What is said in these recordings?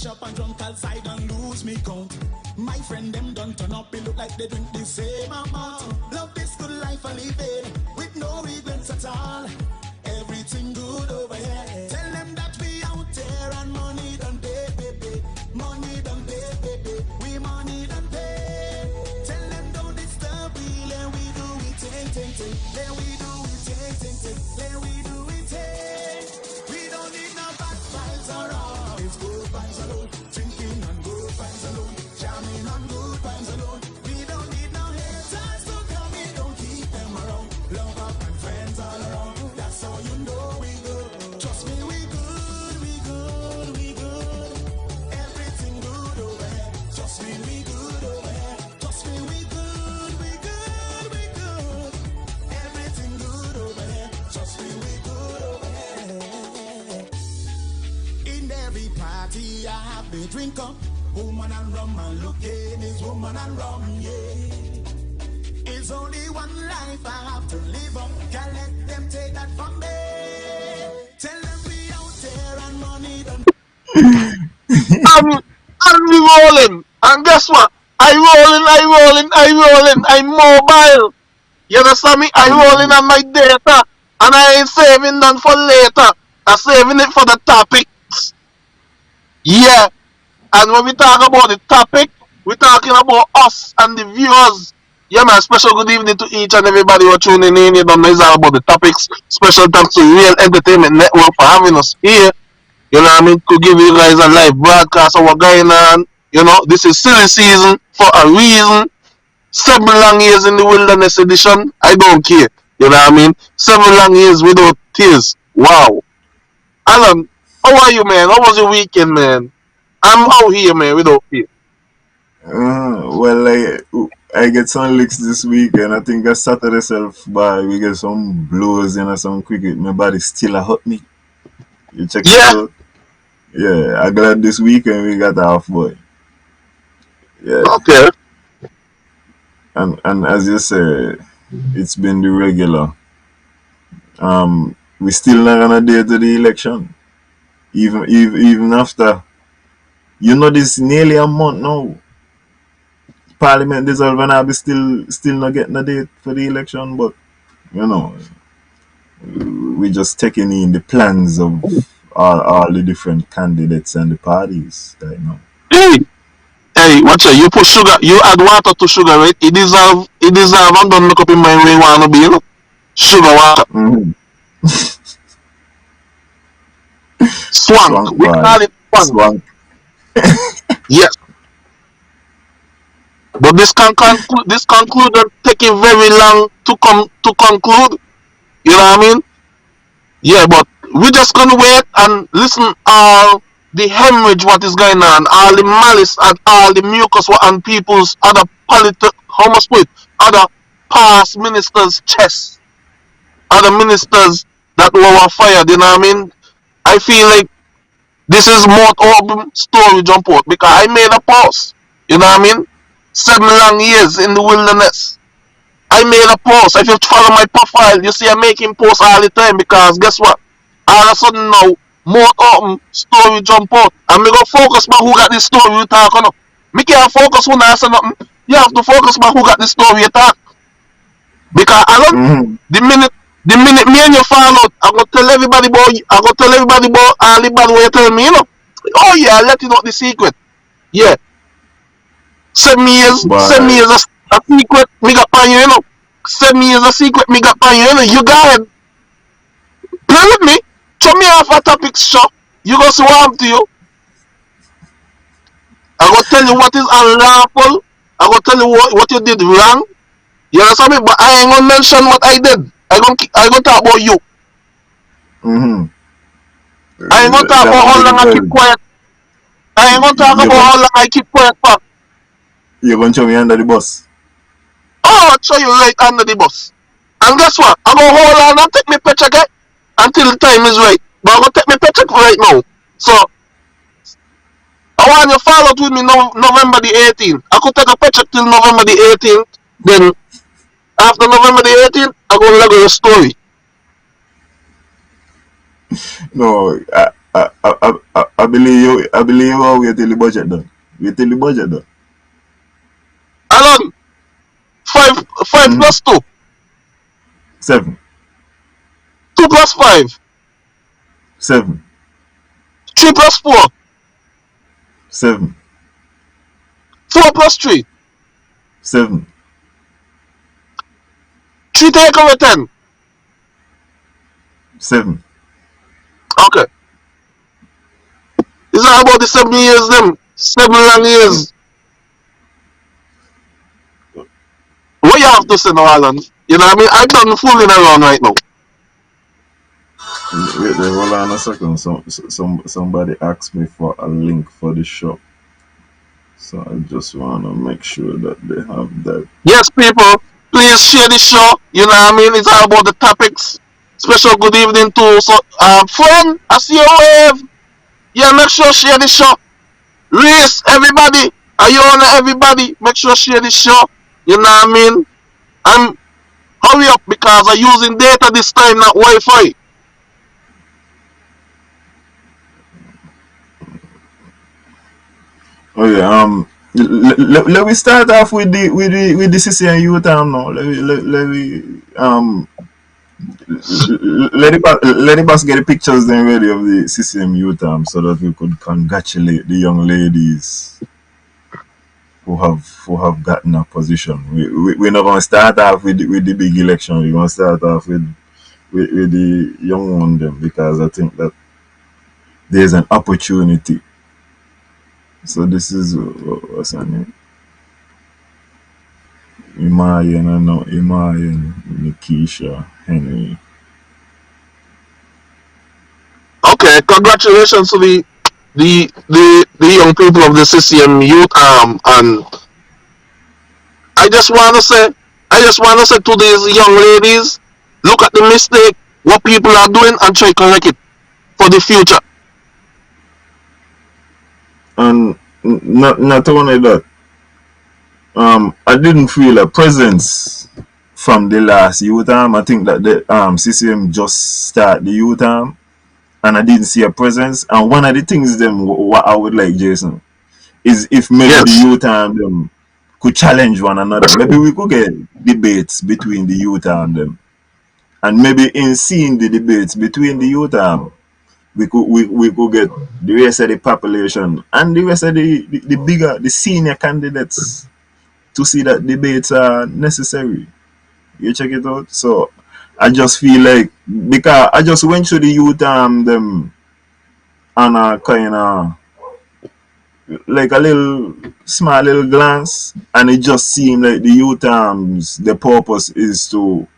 up and drunk outside and lose me count. My friend them don't turn up, it look like they drink the same amount. Love this good life I live it with no regrets at all. Everything good over here. Tell them that we out there and money done pay, baby. Money done pay, baby. We money done pay. Tell them don't disturb we, let we do it, take. Let we do it, take. Let we do it, take. We don't need no bad vibes around. It's good vibes alone. Drinking and good vibes alone. Jamming and good vibes alone. We don't need no haters to come in. Don't keep them around. Love up and friends all around. That's how you know we good. Trust me, we good, we good, we good. Everything good over here. Trust me, we good over here. Trust me, we good, we good, we good. Everything good over here. Trust me, we good over here. In every party I have the drink up. Woman and rum and looking is woman and rum, yeah. It's only one life I have to live up. Can't let them take that from me. Tell them we out there and money done. I'm rolling. And guess what? I'm mobile. You understand me? I rolling on my data. And I ain't saving none for later. I'm saving it for the topics. Yeah. And when we talk about the topic, we're talking about us and the viewers. Yeah, man, special good evening to each and everybody who are tuning in. You don't know it's all about the topics. Special thanks to Real Entertainment Network for having us here. You know what I mean? To give you guys a live broadcast of what's going on. You know, this is silly season for a reason. 7 long years in the wilderness edition. I don't care. You know what I mean? 7 long years without tears. Wow. Alan, how are you, man? How was your weekend, man? I'm out here, man, without fear. Well, I get some licks this weekend. I think I Saturday self by we get some blows and some cricket. My body still a hurt me. You check it out. Yeah, I glad this weekend we got half boy. Yeah. Okay. And as you say, it's been the regular. We still not gonna dare to the election. Even after, you know, this nearly a month now. Parliament dissolve and I'll be still not getting a date for the election, but you know, we just taking in the plans of all the different candidates and the parties right now. Hey, watch it. You put sugar, you add water to sugar, right? It dissolve and don't look up in my way you wanna be, you know? Sugar water. Mm-hmm. Swank. We call it swank. Yes. But this conclusion taking very long to conclude. You know what I mean? Yeah, but we're just gonna wait and listen all the hemorrhage what is going on, all the malice and all the mucus and people's other other past ministers' chests, other ministers that were fired. You know what I mean? I feel like this is more open story jump out because I made a pause. You know what I mean? 7 long years in the wilderness. I made a post. If you follow my profile, you see I'm making posts all the time because guess what? All of a sudden now, more open story jump out. And me go focus on who got this story you talk on. Me can't focus on answer nothing. You have to focus on who got this story you talk. Because the minute me and you fall out, I'm gonna tell everybody about all the bad way you tell me, you know. Oh yeah, I'll let you know the secret. Yeah. 7 years a secret me got on you, you know. 7 years a secret me got on you, you know. You got it. Play with me. Show me off a topics show. You go see what happened to you. I go tell you what is unlawful. I go tell you what you did wrong. You understand me? But I ain't gonna mention what I did. I gonna talk about you. I ain't gonna talk about how long I keep quiet. I ain't gonna talk about how long I keep quiet for. You're gonna show me under the bus. Oh, I'll show you right under the bus. And guess what? I'm gonna hold on and take my picture, okay? Until the time is right. But I'm gonna take my picture right now. So I want you to follow with me November the 18th. I could take a picture till November the 18th. Then after November the 18th, I'm gonna look at your story. No, I believe you. I believe you. Wait till the budget done. Wait till the budget done. Alan, five Mm-hmm. plus two, 7, 2 plus 5, 7, 3 plus 4, 7, 4 plus 3, 7, 3 take away 10. 7. Okay. It's not about the 7 years, them. 7 long years. What you have to say now, Alan? You know what I mean? I'm done fooling around right now. Wait there, hold on a second. Somebody asked me for a link for the shop. So I just want to make sure that they have that. Yes, people, please share the show. You know what I mean? It's all about the topics. Special good evening to friend. I see you wave. Yeah, make sure share the show. Reese, everybody. Ayona, everybody. Make sure share the show. You know what I mean? And hurry up because I'm using data this time, not Wi-Fi. Oh yeah. Let me start off with the CCM youth now. Let me let the boss get the pictures then ready of the CCM youth so that we could congratulate the young ladies who have gotten a position. We're not gonna start off with the big election. We're gonna start off with the young one them because I think that there's an opportunity. So this is what's her name? Imayan, I know Imayan, Nikisha, Henry. Okay, congratulations to the young people of the CCM youth and I just wanna say to these young ladies, look at the mistake what people are doing and try to correct it for the future. And not only that, I didn't feel a presence from the last youth I think that the CCM just start the youth and I didn't see a presence. And one of the things them what I would like, Jason, is if maybe the Yes. youth them could challenge one another. Maybe we could get debates between the youth and them. And maybe in seeing the debates between the youth we could get the rest of the population and the rest of the bigger the senior candidates to see that debates are necessary. You check it out. So I just feel like because I just went through the youth them on a kind of like a little small little glance, and it just seemed like the youth the purpose is to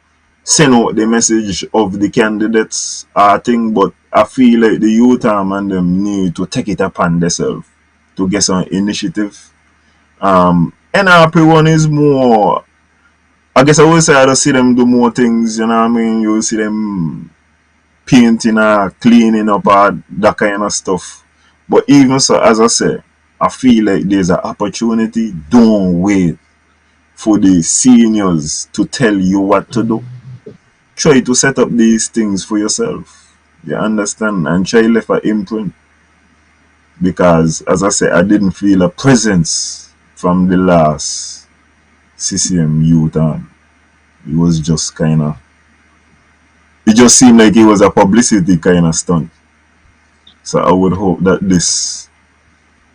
send out the message of the candidates thing, but I feel like the youth and them need to take it upon themselves to get some initiative. NRP one is more, I guess I would say I just see them do more things, you know what I mean? You see them painting or cleaning up or that kind of stuff. But even so, as I say, I feel like there's an opportunity. Don't wait for the seniors to tell you what to do. Try to set up these things for yourself. You understand? And try to leave an imprint. Because, as I said, I didn't feel a presence from the last CCM youth on. It was just kind of, it just seemed like it was a publicity kind of stunt. So I would hope that this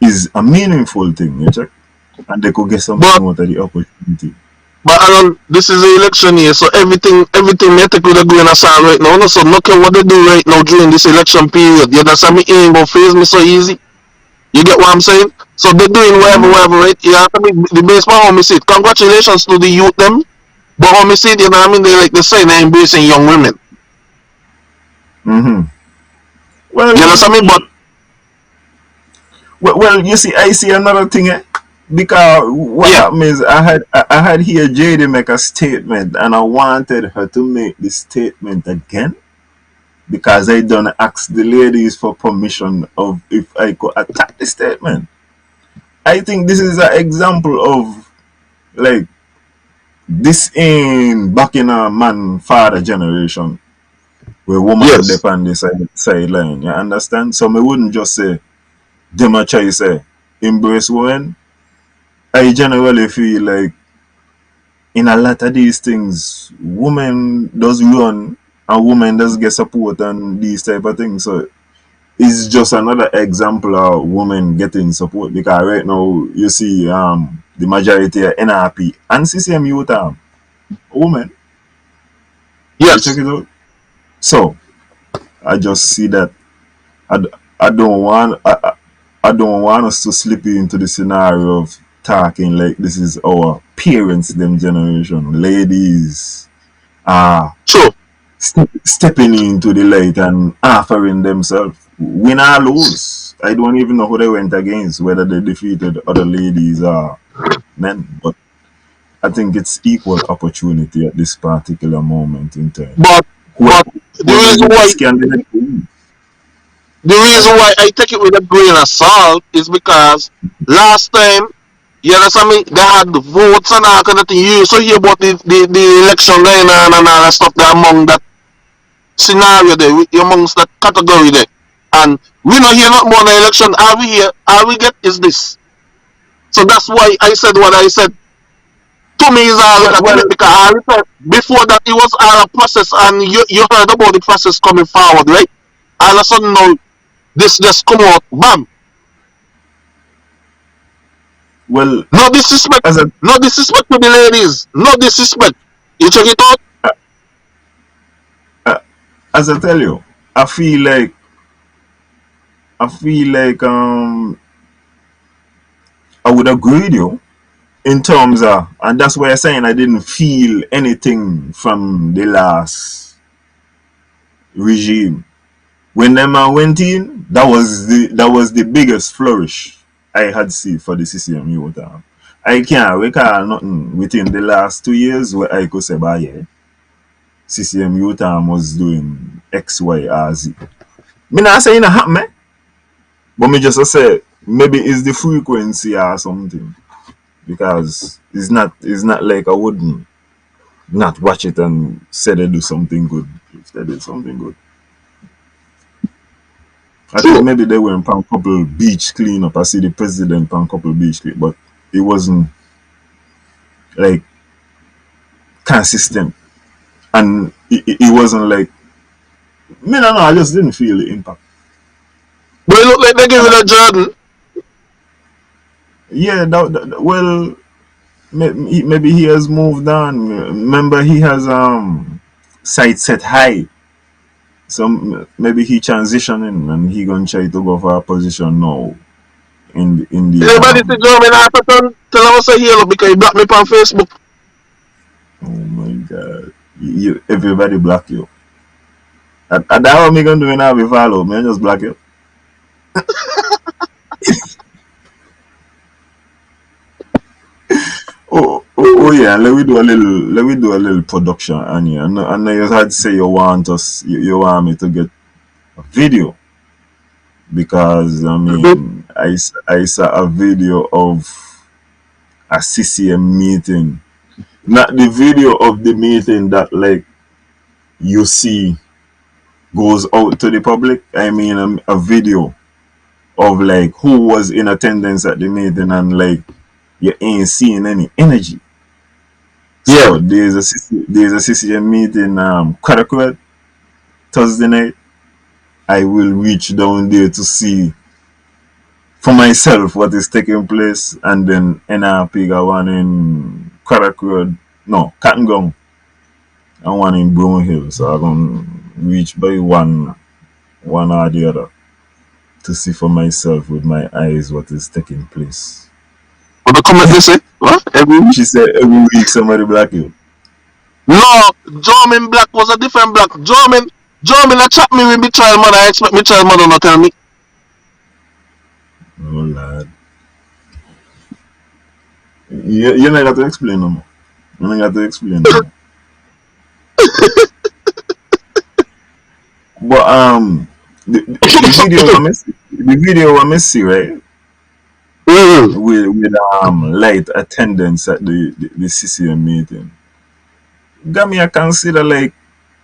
is a meaningful thing, you check? And they could get something But out of the opportunity. but Alan, this is the election year, so everything may take with a grain of salt right now. No, so look at what they do right now during this election period. You understand me? It ain't gonna phase me so easy. You get what I'm saying? So they're doing Mm-hmm. whatever, right? Yeah, I mean the baseball how me see it. Congratulations to the youth them. But how me see it, you know what I mean? They like they say they're embracing young women. Mm-hmm. You Well, understand me? But well, you see, I see another thing, because what yeah, happened is I had here JD make a statement, and I wanted her to make the statement again because I done ask the ladies for permission of if I could attack the statement. I think this is an example of like this ain't back in a man father generation. where woman Yes. dep on the sideline. You understand? So me wouldn't just say them a try say embrace women. I generally feel like in a lot of these things, women does run and women does get support and these type of things. So it's just another example of women getting support because right now you see the majority of NRP and CCM youth women. You check Yes. it out. So I just see that I, I don't want I don't want us to slip into the scenario of talking like this is our parents them generation. Ladies are True. stepping into the light and offering themselves. Win or lose. I don't even know who they went against, whether they defeated other ladies or men, but I think it's equal opportunity at this particular moment in time. But Whoever, but the whoever reason why wins can be the king. the reason And why I take it with a grain of salt is because last time, you understand me, they had the votes and all kind of thing. You so hear about the election going on and all that stuff there among that scenario there, amongst that category there. And we not hear not more in the election. All we hear, all we get is this. So that's why I said what I said. To me is all well, that in well, it because I remember before that it was all a process and you heard about the process coming forward, right? All of a sudden now this just come out, bam. well, No disrespect, as a no disrespect to the ladies, no disrespect. You check it out. uh, as I tell you, I feel like I feel like I would agree with you in terms of, and that's why I'm saying I didn't feel anything from the last regime. When them man went in, that was the biggest flourish I had seen for the CCM youth. I can't recall nothing within the last 2 years where I could say, bah, yeah, CCM youth was doing X, Y, or Z. Me not saying it happen, eh? But me just say maybe it's the frequency or something. Because it's not like I wouldn't not watch it and say they do something good. If they did something good. I think True. maybe they were in Pan Couple beach cleanup. I see the president Pan Couple beach clean, but it wasn't like consistent. And it wasn't like me no, I just didn't feel the impact. But it look like they give And it a Jordan. yeah, well maybe he has moved on. Remember he has sight set high. So maybe he transitioning and he gonna try to go for a position now in the Everybody say German half a ton. Tell them I say hello because you block me on Facebook. oh my god, everybody block you. And that what me gonna do when I be follow man, just block you. Oh yeah, let me do a little production on you. I know you had to say you want us you want me to get a video because I mean I saw a video of a CCM meeting. Not the video of the meeting that like you see goes out to the public. I mean a video of like who was in attendance at the meeting and like you ain't seeing any energy. Yeah. So there's a CCM meeting Quadacred Thursday night. I will reach down there to see for myself what is taking place and then NRP got one in Quadacred, no, Cattengong and one in Brown Hill. So I'm gonna reach by one or the other to see for myself with my eyes what is taking place. But the comment they say, what? Every week? She said every week somebody black you. No, German black was a different black. German a chat me with me child mother. I expect me child mother not tell me. Oh lad. You not got to explain no more. You not got to explain no more. But the video I miss see right Mm-hmm. with light attendance at the CCM meeting. Got me I consider like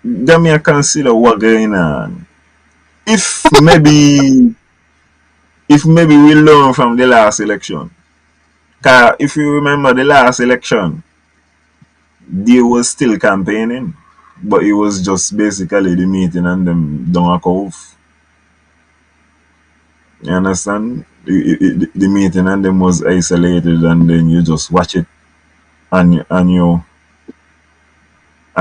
let me consider what going on. If maybe we learn from the last election. Cause if you remember the last election, they was still campaigning, but it was just basically the meeting and them down a cove. You understand? The meeting and them was isolated, and then you just watch it on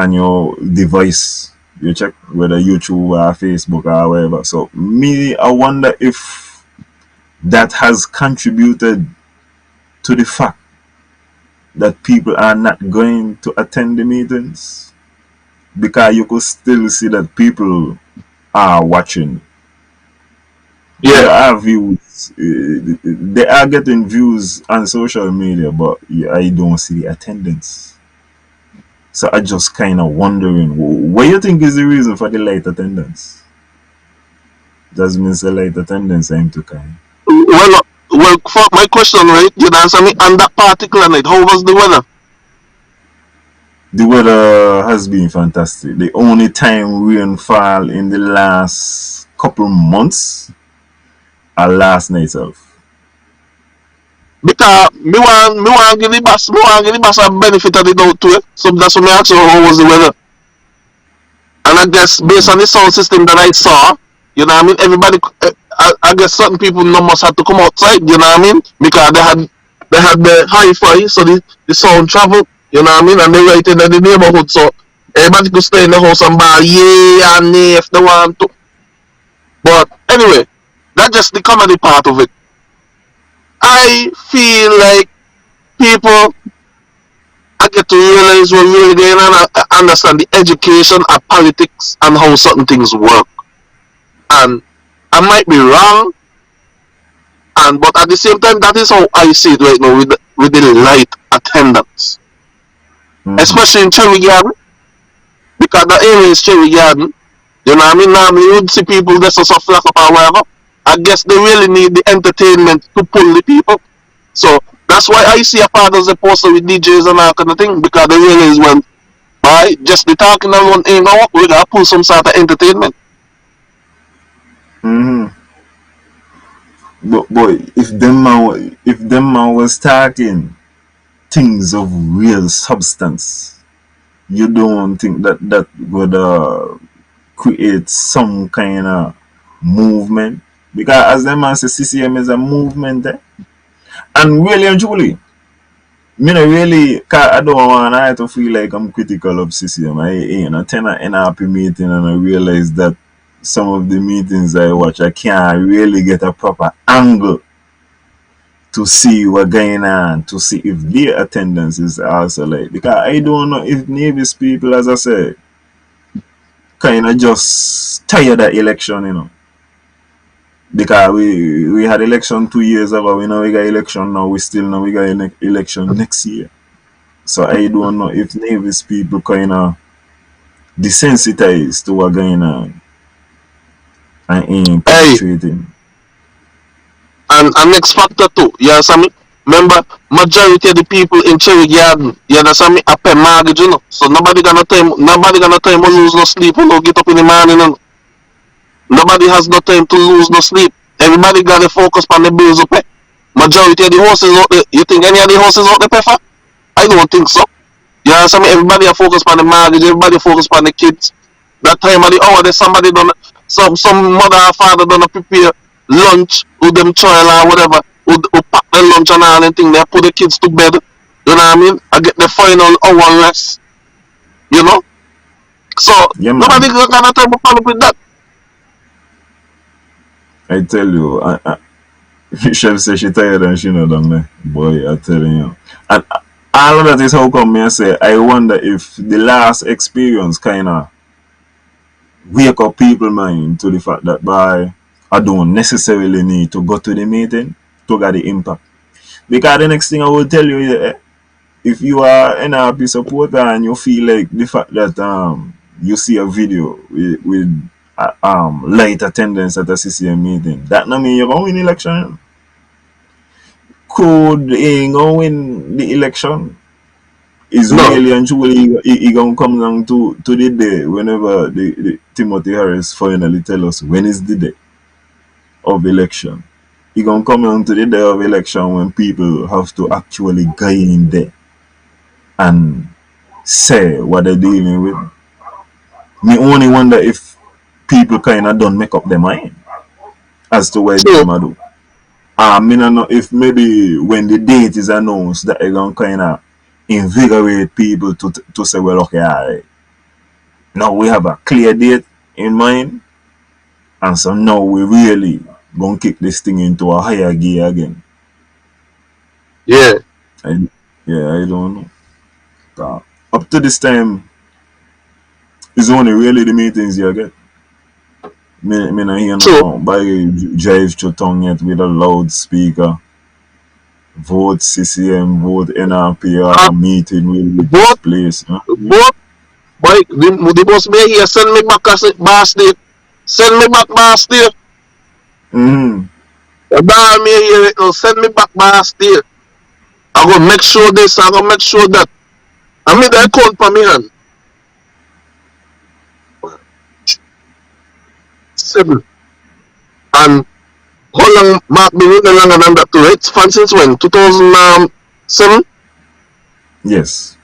your device. You check whether YouTube or Facebook or whatever. So me, I wonder if that has contributed to the fact that people are not going to attend the meetings, because you could still see that people are watching. They Yeah. are views. They are getting views on social media, but I don't see the attendance. So I just kind of wondering, what you think is the reason for the light attendance? Does means the light attendance aim to kind. Well, for my question, right? You answer me on that particular night. How was the weather? The weather has been fantastic. The only time rainfall in the last couple months are last night of. Because me want give the boss a benefit of the doubt to it. So that's what me ask you, how was the weather? And I guess based on the sound system that I saw, you know what I mean, everybody, I guess certain people must have to come outside, you know what I mean, because they had the hi-fi, so the sound travel, you know what I mean, and they right in the neighborhood, so everybody could stay in the house and buy yeah and nay if they want to. But anyway, that's just the comedy part of it. I feel like people, I get to realize what really going on. I understand the education of politics and how certain things work. And I might be wrong, and but at the same time, that is how I see it right now with the light attendance, Mm-hmm. especially in Cherry Garden, because the area is Cherry Garden. You know what I mean? Normally you would see people just so flock up or whatever. I guess they really need the entertainment to pull the people. So that's why I see a part as a poster with DJs and that kind of thing, because they realize when alright, just the talking alone ain't gonna work, we gotta pull some sort of entertainment. Mm-hmm. But boy, if them man was talking things of real substance, you don't think that would create some kind of movement? Because as them man say, CCM is a movement, eh? And really and truly, me no really, cause I don't want I to feel like I'm critical of CCM. I ain't attend an NRP meeting and I realize that some of the meetings I watch, I can't really get a proper angle to see what going on, to see if their attendance is also like, because I don't know if Navy's people, as I said, kind of just tired of election, because we had election 2 years ago, we know we got election now, we still know we got election next year. So I don't know if Navy's people kind of desensitized to what going on and ain't Hey, penetrating. and next factor too, you understand me? Remember, majority of the people in Cherry Garden, you understand me, are pay mortgage, So nobody gonna time to lose no sleep when they get up in the morning, Nobody has no time to lose no sleep. Everybody gotta focus on the bills to pay. Majority of the horses out there, you think any of the horses out there pay for? I don't think so. You understand me? Everybody are focused on the mortgage, everybody focused on the kids. That time of the hour, there's somebody done, some mother or father done prepare lunch with them child or whatever, who pack their lunch and all and thing, they put the kids to bed. You know what I mean? I get the final hour rest, you know? So, Yeah, nobody man. got time to follow up with that. I tell you, Chef says she tired and she know done there. Boy, I telling you. And all of that is how come me I say I wonder if the last experience kinda wake up people mind to the fact that by I don't necessarily need to go to the meeting to get the impact. Because the next thing I will tell you is if you are an NRP supporter and you feel like the fact that you see a video with light attendance at a CCM meeting, that no mean you're gonna win election. Could ain't gonna win the election. is No. really and truly he gonna come down to the day whenever the Timothy Harris finally tell us when is the day of election. He gonna come down to the day of election when people have to actually go in there and say what they're dealing with. Me only wonder if people kind of don't make up their mind as to what So they're gonna do. I mean, I know if maybe when the date is announced that they're gonna kind of invigorate people to say, well, okay, all right, now we have a clear date in mind, and so now we really gonna kick this thing into a higher gear again. yeah. I, yeah, I don't know. Up to this time, it's only really the meetings you get. Me not hear So no by drive to tongue yet with a loudspeaker. Vote CCM, vote NRP, or meeting will both take place. Huh? both boy the boss be here send me back as Basti. Send me back Basti. Mm-hmm. Down me here send me back Basti. I go make sure this, I go make sure that. I mean that count for me hand. 7. And how long Mark been in the longer than that too, right? Since when? 2007? Yes.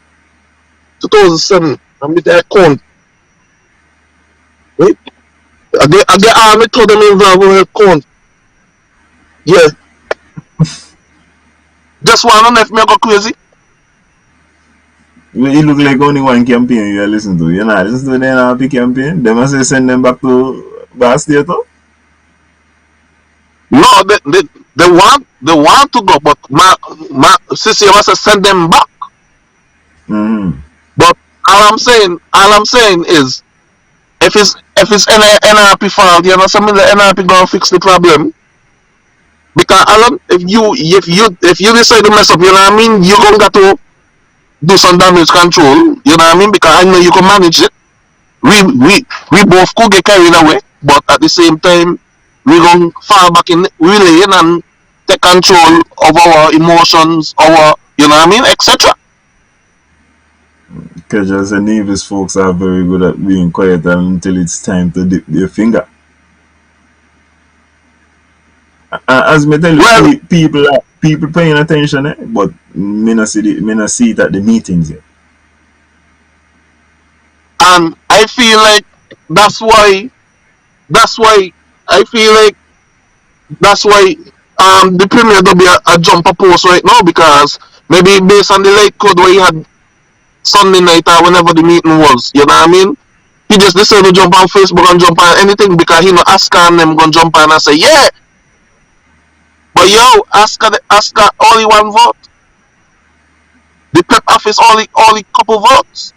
2007. I mean that count. Right? I get army told them involved with count. Yeah. Just wanna know if me go crazy. It look like only one campaign you listen to. You know, listen to the NRP campaign. They must say send them back to Bass Theatre. No, they want to go, but my sister must have send them back. Mm-hmm. But all I'm saying is if it's NRP fault, you know, something the NRP gonna fix the problem. Because Alan, if you decide to mess up, you know what I mean, you're gonna got to do some damage control, you know what I mean? Because I know you can manage it. We both could get carried away, but at the same time, we gonna fall back in relay and take control of our emotions, our you know what I mean, etc. Because as the Nevis folks are very good at being quiet until it's time to dip their finger. As me tell Well, you, people paying attention, but me not see it at the meetings yet. and I feel like that's why that's why I feel like that's why the premier will be a jumper post right now because maybe based on the late code where he had Sunday night or whenever the meeting was, you know what I mean? He just decided to jump on Facebook and jump on anything because he know Oscar and them gonna jump on and say, yeah, but yo, Oscar only one vote. The prep office only couple votes.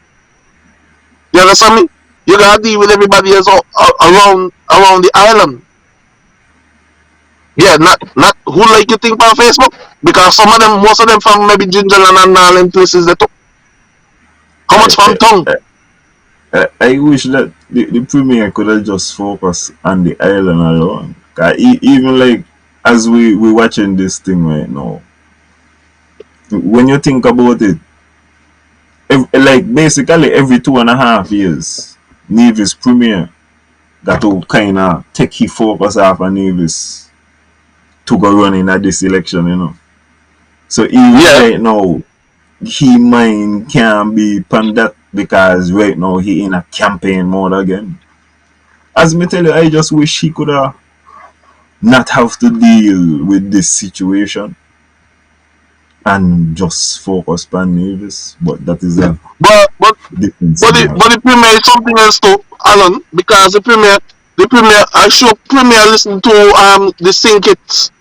You understand me? You gotta deal with everybody else around the island. Yeah, not who like you think on Facebook because some of them, most of them from maybe Gingerland and all them places they took. How much I from I, tongue? I wish that the premier could have just focused on the island alone. Even like as we watching this thing right now, when you think about it, like basically every 2.5 years, Nevis premier got to kind of take his focus off of Nevis to go running at this election, you know. So even Yeah, right now, he mind can't be pan that because right now he in a campaign mode again. As me tell you, I just wish he could have not have to deal with this situation and just focus on Nevis. But that is a but but different but the, scenario. but the premier is something else too, Alan, because the premier I sure premier listen to the Syncits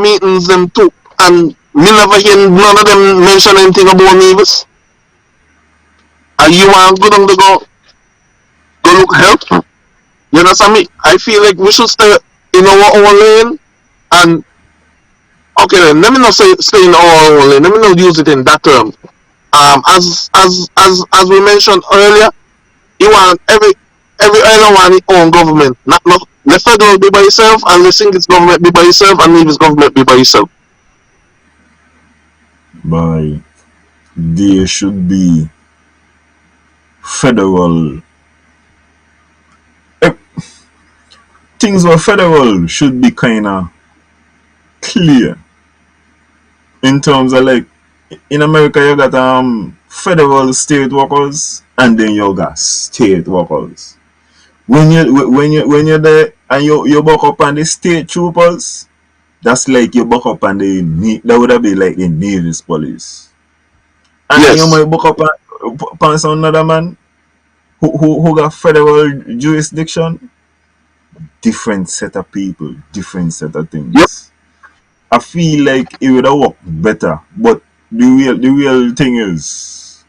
meetings them too, and me never hear none of them mention anything about Nevis. And you want good on to go look help. You understand me? I feel like we should stay in our own lane and okay then let me not say stay in our own lane. Let me not use it in that term. As we mentioned earlier, you want every island want its own government. Not the federal be by itself and the Syncits government be by itself and Nevis government be by itself. Bye. there should be federal eh, things were federal should be kind of clear in terms of like in America you got federal state workers and then you got state workers. When you're there and you buck up on the state troopers, that's like you buck up on that would have been like the Navy's police. And then you Yes. might buck up on some another man who got federal jurisdiction. Different set of people, different set of Yep. things. I feel like it would have worked better, but the real thing is,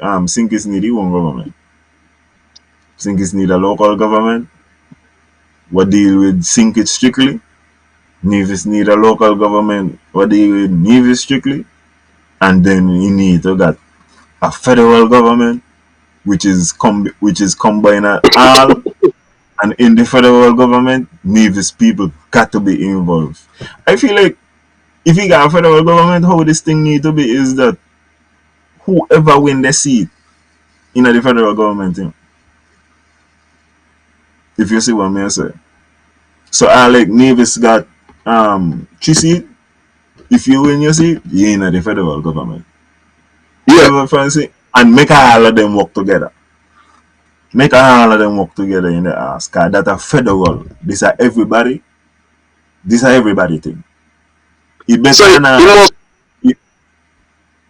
Sinkis need their own government. Sinkis need a local government. What deal with Sinkit strictly. Nevis need a local government. What deal with Nevis strictly. And then you need to get a federal government, which is combining all. And in the federal government, Nevis people got to be involved. I feel like if you got a federal government, how this thing need to be is that whoever win the seat in the federal government, if you see what I say. So I like Nevis got 3 seat. If you win your seat, you in the federal government. Yeah. Whoever fancy and make all of them work together. Make all of them work together in the ass. Cause that a federal. These are everybody. These are everybody thing. It So better you not. must.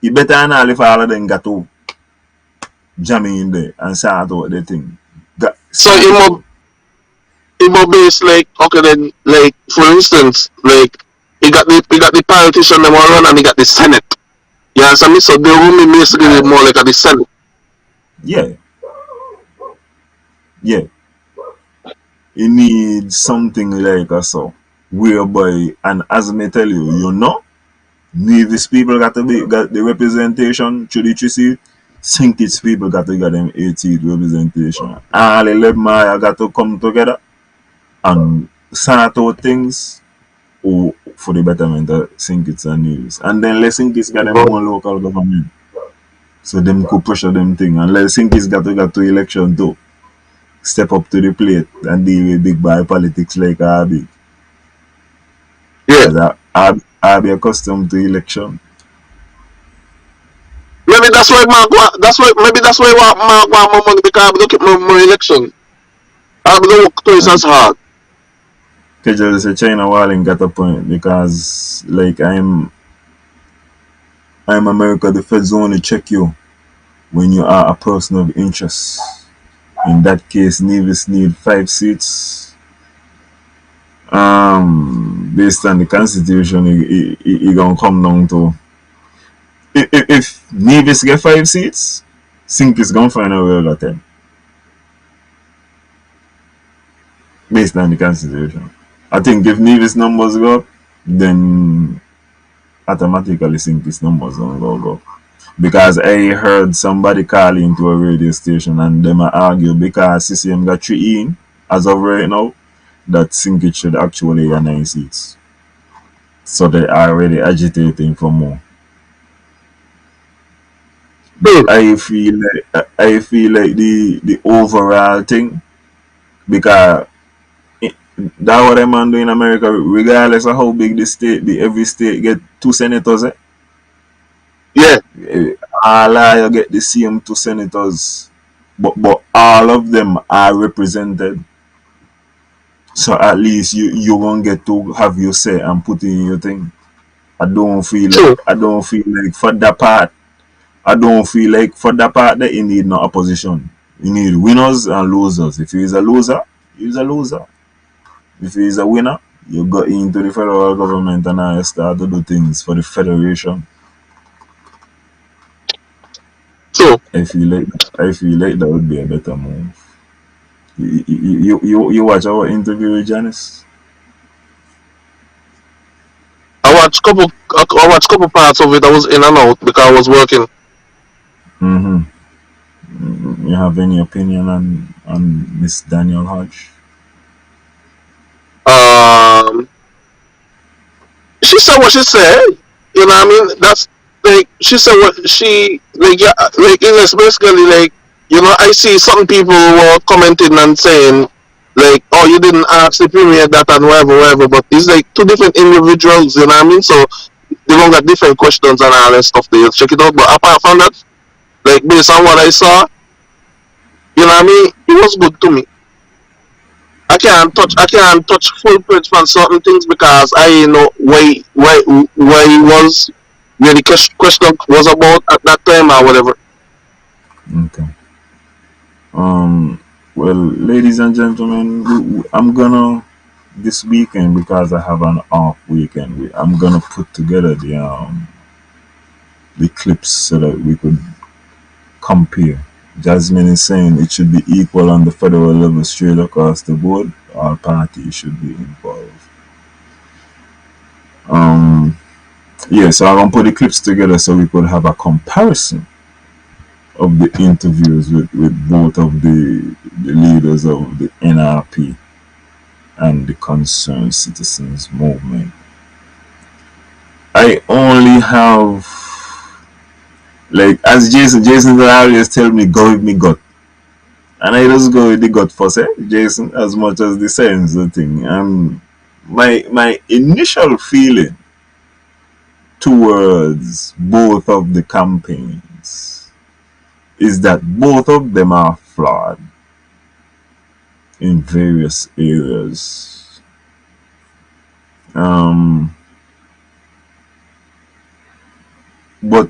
It better not if all of them got to jam in there and start out the thing. So it must be like okay then like for instance like he got the politician that want run and he got the Senate. You understand me? So they will be basically more like at the Senate. Yeah, yeah. You need something like a so whereby, and as me tell you, Nevis people got the representation through the 3 seat. Sinkage people got to get them 8 seat representation. All 11 got to come together and sort out things for the betterment of Sinkits and Nevis. And then let Sinkits get them own local government. So them could pressure them thing. And let Sinkits got to election too. Step up to the plate and deal with big boy politics like Abi. Yeah. Because I be accustomed to election. Maybe that's why Mark want more money because I don't keep more election. I don't work twice as hard. Kejel say China Walling got a point because like I'm America, the feds only check you when you are a person of interest. In that case, Nevis need 5 seats. Based on the constitution, it gonna come down to if Nevis get 5 seats, Sink is gonna find a way to 10. Based on the constitution. I think if Nevis numbers go up, then automatically Sink's numbers don't go. Because I heard somebody call into a radio station and them argue because CCM got 3 in as of right now that Sinkit should actually have 9 seats. So they are already agitating for more. But I feel like the overall thing because that what I'm doing in America, regardless of how big the state be, every state get 2 senators. Yeah. All you get the same 2 senators, but all of them are represented. So at least you won't get to have your say and put in your thing. I don't feel like for that part. I don't feel like for that part that you need no opposition. You need winners and losers. If he's a loser, he's a loser. If he's a winner, you go into the federal government and I start to do things for the federation. So I feel like that would be a better move. You watch our interview with Janice? I watched couple parts of it. I was in and out because I was working. Mm-hmm. You have any opinion on Miss Daniel Hodge? Um, she said what she said. You know what I mean? That's like she said what she like yeah like it was basically like I see some people were commenting and saying like oh you didn't ask the premier that and whatever but it's like two different individuals you know what I mean so they don't got different questions and all that stuff they check it out but apart from that like based on what I saw you know what I mean it was good to me. I can't touch full page on certain things because I know why it was where the question was about at that time or whatever. Okay. Well, ladies and gentlemen, I'm gonna this weekend because I have an off weekend. I'm gonna put together the clips so that we could compare. Jasmine is saying it should be equal on the federal level straight across the board. All parties should be involved. Yeah, so I'm gonna put the clips together so we could have a comparison of the interviews with both of the leaders of the NRP and the Concerned Citizens Movement. I only have like as Jason always tell me go with me gut. And I just go with the gut first, Jason, as much as the sense the thing. And my initial feeling towards both of the campaigns is that both of them are flawed in various areas. But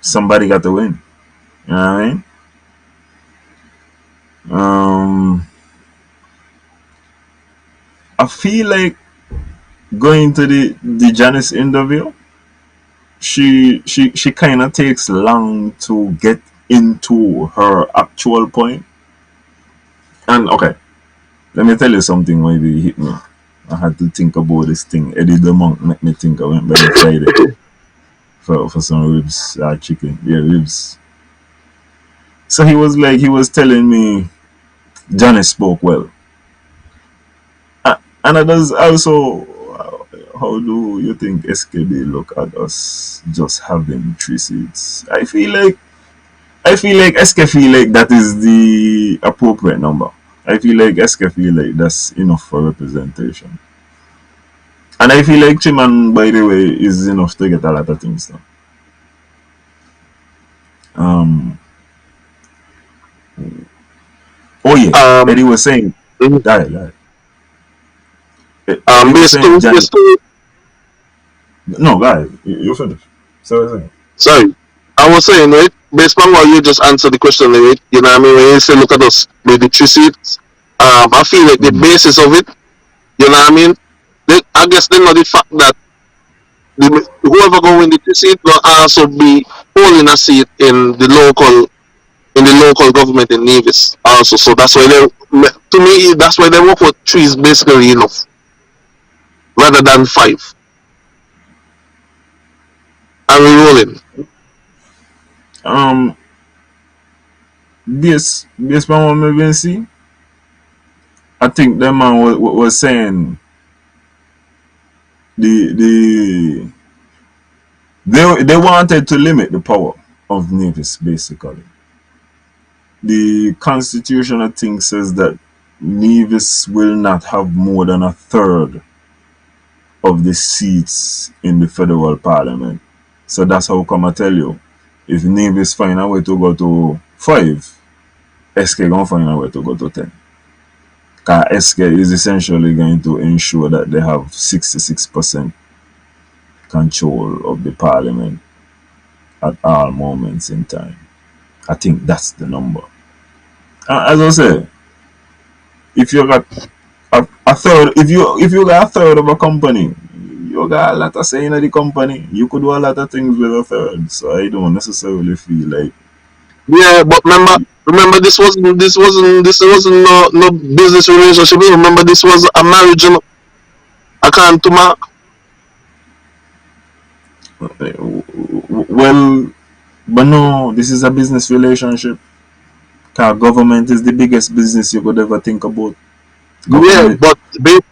somebody got to win. You know what I mean? I feel like going to the Janice interview, she kind of takes long to get into her actual point. And okay, let me tell you something. Maybe hit me. I had to think about this thing. Eddie the Monk make me think. I went by the Friday for some ribs, chicken, ribs. So he was telling me Johnny spoke well. And it does also, how do you think SKB look at us just having 3 seats? I feel like SK feel like that is the appropriate number. I feel like SK feel like that's enough for representation. And I feel like Chiman, by the way, is enough to get a lot of things done. Oh yeah, Eddie was saying, die. No, guys, you finish. Sorry. I was saying, right, based on what you just answered the question, right, you know what I mean, when you say look at us with the 3 seats, I feel like the basis of it, you know what I mean, I guess they know the fact that whoever go win the 3 seats will also be holding a seat in the local government in Nevis also. So that's why to me, that's why they work with 3 is basically enough rather than 5. And we're rolling. Based on what we see, I think the man was saying they wanted to limit the power of Nevis. Basically, the constitution, I think, says that Nevis will not have more than a third of the seats in the federal parliament. So that's how come I tell you, if Nevis find a way to go to 5, SK gonna find a way to go to 10. Because SK is essentially going to ensure that they have 66% control of the parliament at all moments in time. I think that's the number. As I say, if you got a third, if you got a third of a company, you got a lot of say in the company. You could do a lot of things with a third. So I don't necessarily feel like. Yeah, but remember this wasn't no business relationship. Remember this was a marriage. I can't to mark. Well, but no, this is a business relationship. Because government is the biggest business you could ever think about. Government. Yeah, but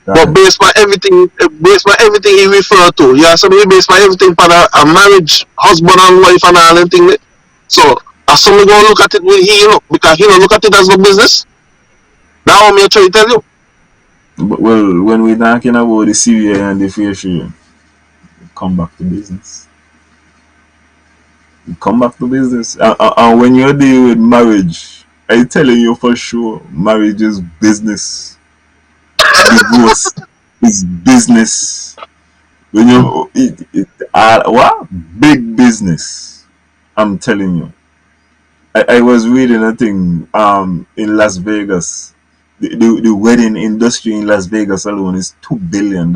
But Right. based on everything he refer to, yeah, so based on everything for a marriage, husband and wife and all them thing. So as somebody go look at it with he, because he don't look at it as a business. That one me try to tell you. But, well, when we're talking about the CVA and the fair share, come back to business. Come back to business. And when you're dealing with marriage, I'm telling you for sure, marriage is business. Divorce is business. When you what big business, I'm telling you. I was reading a thing in Las Vegas. The wedding industry in Las Vegas alone is $2 billion.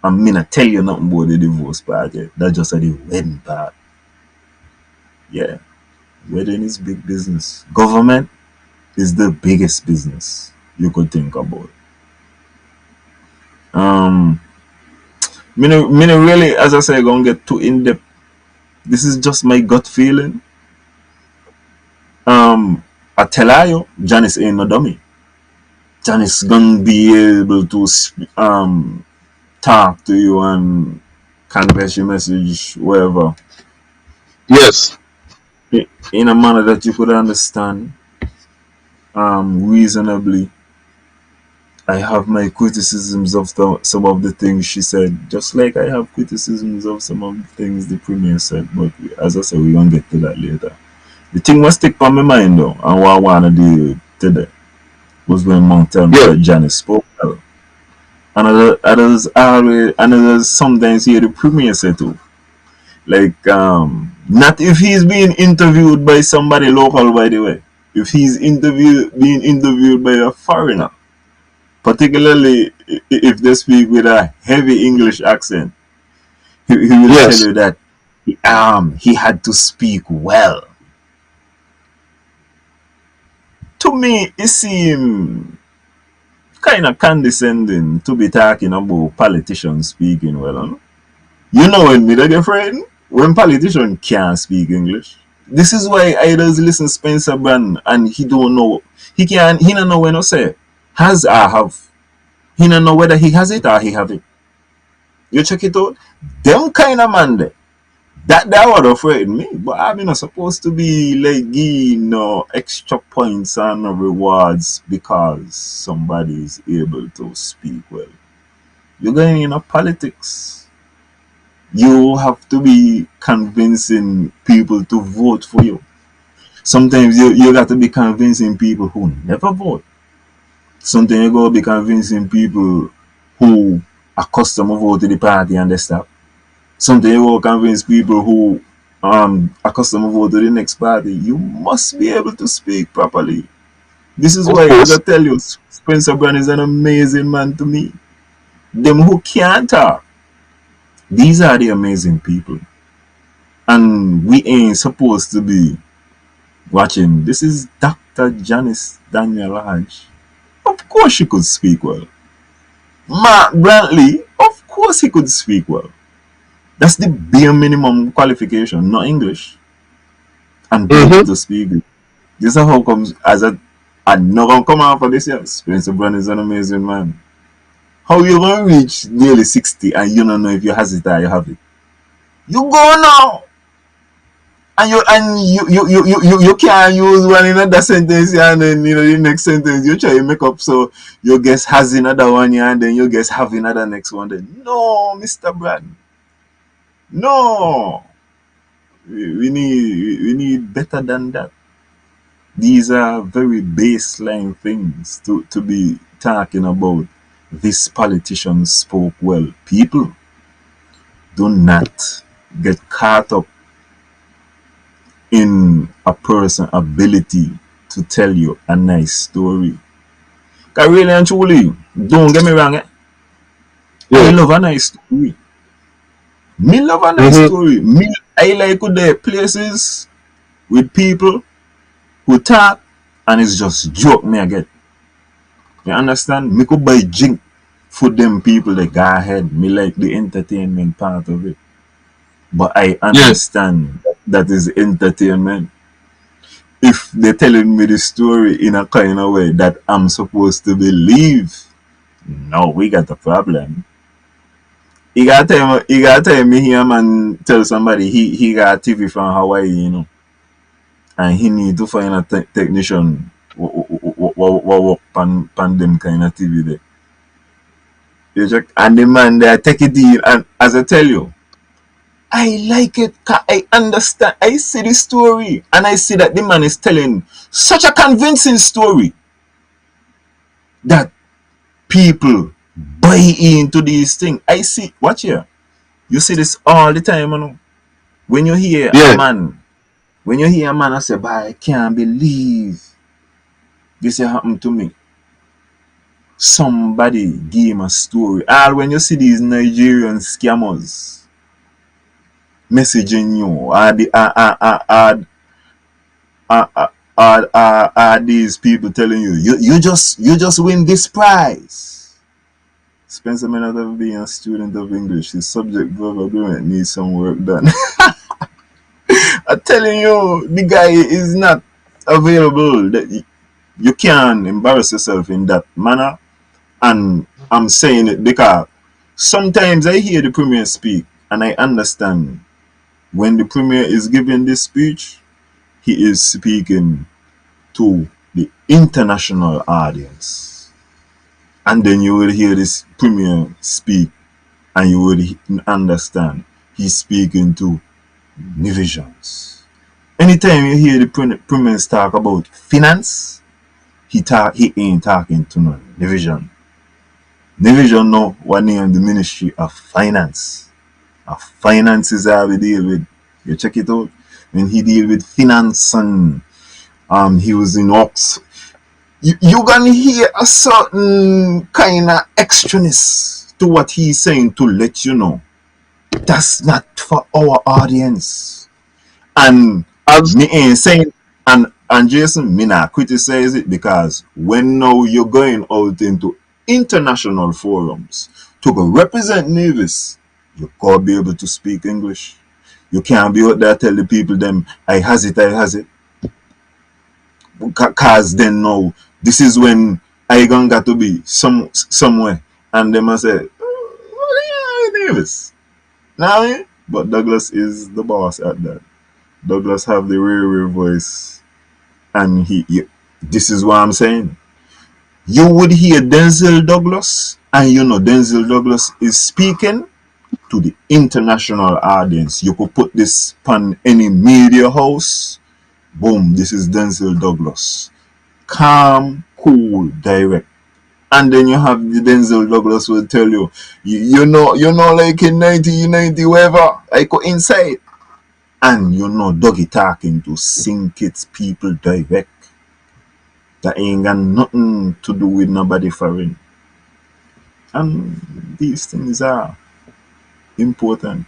I'm gonna tell you nothing about the divorce part yet. That's just the wedding part. Yeah, wedding is big business. Government is the biggest business you could think about. Um, me no really, as I say, gonna get too in depth. This is just my gut feeling. I tell you, Janice ain't no dummy. Janice gonna be able to talk to you and convey your message, whatever, Yes. in a manner that you could understand reasonably. I have my criticisms of some of the things she said, just like I have criticisms of some of the things the premier said. But as I said, we're gonna get to that later. The thing was stick on my mind though, and what I wanna do today was when Mount tell me Yeah. that Janice spoke well. And others always, and others sometimes hear the premier say too. Like not if he's being interviewed by somebody local, by the way. If he's being interviewed by a foreigner, particularly if they speak with a heavy English accent, he will tell Yes. you that he had to speak well. To me, it seemed kind of condescending to be talking about politicians speaking well. Huh? You know when me they get frightened? When politicians can't speak English. This is why I just listen Spencer Brand and he don't know. He don't know when to say has or have. He don't know whether he has it or he have it. You check it out. Them kind of man there. That would have frightened me. But I'm not supposed to be like giving no extra points and no rewards because somebody is able to speak well. You're going into politics. You have to be convincing people to vote for you. Sometimes you got to be convincing people who never vote. Sometimes you got to be convincing people who are accustomed to vote to the party and they stop. Sometimes you got to convince people who are accustomed to vote to the next party. You must be able to speak properly. This is Of why, as I course. tell you, Spencer Brand is an amazing man to me. Them who can't talk, these are the amazing people. And we ain't supposed to be watching. This is Dr. Janice Daniel Hodge. Of course she could speak well. Mark Brantley, of course he could speak well. That's the bare minimum qualification, not English. And be able Mm-hmm. to speak it. This is how comes as I'm not gonna come out for this year. Spencer Brand is an amazing man. How you gonna reach nearly 60 and you don't know if you has it or you have it? You go now. And you can't use one in another sentence and then the next sentence you try to make up so you guess has another one here and then you guess have another next one then. No, Mr. Brand. No. We need better than that. These are very baseline things to be talking about. This politician spoke well. People, do not get caught up in a person's ability to tell you a nice story. Cause really and truly, don't get me wrong, I Yeah. love a nice story. Me love a nice Mm-hmm. story. I like good places with people who talk and it's just joke me again. You understand? Me could buy drink for them people that go ahead. Me like the entertainment part of it. But I Yes. understand that is entertainment. If they're telling me the story in a kind of way that I'm supposed to believe, No, we got a problem. You gotta tell me here man tell somebody he got a TV from Hawaii, and he need to find a technician what work pan them kind of TV there. You check, and the man there take a deal, and as I tell you, I like it. I understand. I see the story, and I see that the man is telling such a convincing story that people buy into these things. I see. Watch here. You see this all the time, When you hear a Yeah. man, I say, "But I can't believe this happened to me." Somebody give him a story. All when you see these Nigerian scammers messaging you, are these people telling you just win this prize. Spencer may not have been a student of English. His subject verb agreement needs some work done. I'm telling you, the guy is not available. That you can't embarrass yourself in that manner. And I'm saying it because sometimes I hear the premier speak and I understand when the premier is giving this speech, he is speaking to the international audience. And then you will hear this premier speak and you will understand he's speaking to divisions. Anytime you hear the premier talk about finance, he ain't talking to no division. Division know what name the Ministry of Finance. Finance is how we deal with. You check it out. When he deal with finance and he was in Ox. You gonna hear a certain kind of extraness to what he's saying to let you know that's not for our audience. And As me ain't saying, and Jason, me not criticize it because when now you're going out into international forums to go represent Nevis, you gotta be able to speak English. You can't be out there tell the people them I has it. Cause then now this is when I gonna got to be somewhere and them must say, oh, yeah, Nevis. Now, but Douglas is the boss at that. Douglas have the rare voice, and this is what I'm saying. You would hear Denzel Douglas, and Denzel Douglas is speaking to the international audience. You could put this on any media house. Boom, this is Denzel Douglas. Calm, cool, direct. And then you have the Denzel Douglas will tell you, like in 1990, whatever, I go inside. And Dougie talking to sink its people direct. That ain't got nothing to do with nobody foreign. And these things are important.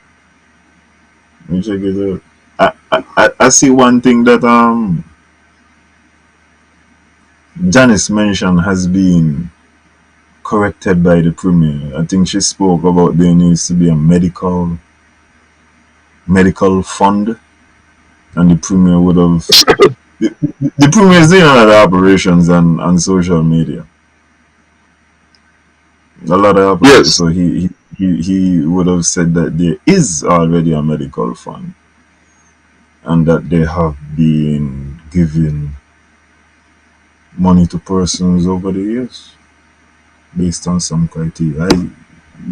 Let me check it out. I see one thing that Janice mentioned has been corrected by the premier. I think she spoke about there needs to be a medical fund, and the premier would have the premier is doing a lot of operations on social media. A lot of operations. yes, So he would have said that there is already a medical fund and that they have been giving money to persons over the years based on some criteria. I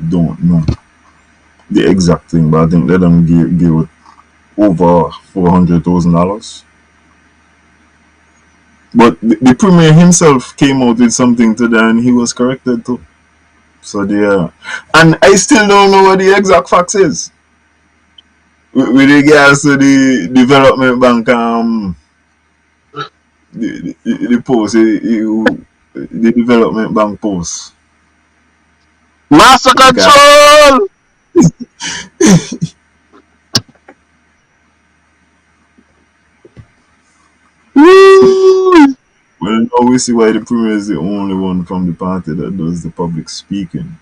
don't know the exact thing, but I think they don't give it over $400,000. But the premier himself came out with something today and he was corrected too. So there, and I still don't know what the exact facts is with regards to the development bank the post the development bank post master because control. Woo! well now we see why the premier is the only one from the party that does the public speaking.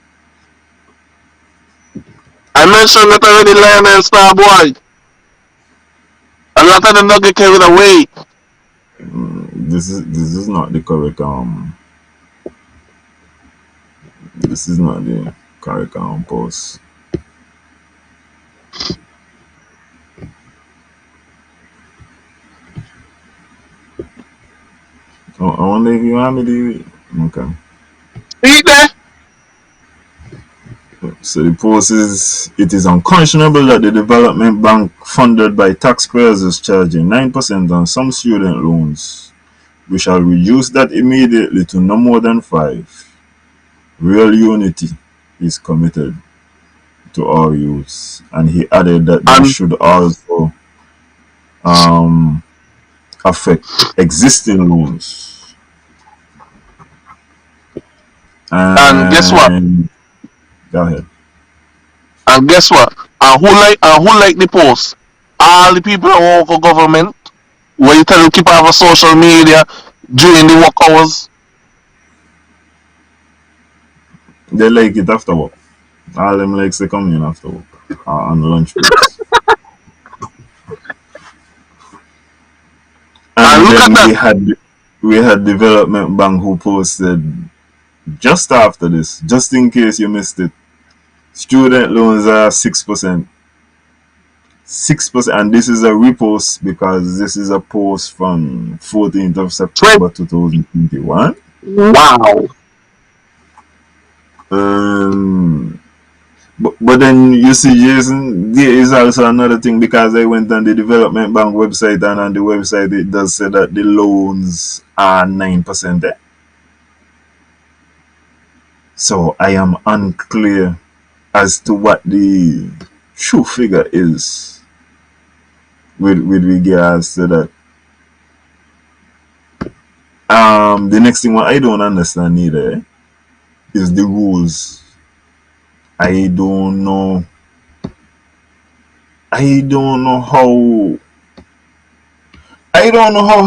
I mentioned that already, Lionel Star Boy. A lot of them not get carried away. This is not the correct This is not the curriculum post. Oh, I wonder if you want me to. Okay. Read there. So the post is: it is unconscionable that the development bank funded by taxpayers is charging 9% on some student loans. We shall reduce that immediately to no more than 5%. Real unity is committed to our youths, and he added that they And should also affect existing loans. and guess what? And go ahead. And guess what? And who like the post? All the people that work for government, where you tell them keep have a social media during the work hours. They like it after work. All them likes they come in after work on lunch breaks. And And look at then that. we had Development Bank who posted just after this, just in case you missed it. Student loans are 6%. 6%, and this is a repost because this is a post from 14th of September 2021. Wow. But then you see, Jason, there is also another thing because I went on the Development Bank website, and on the website it does say that the loans are 9% there. So I am unclear as to what the true figure is with regards to that. The next thing what I don't understand either is the rules. I don't know how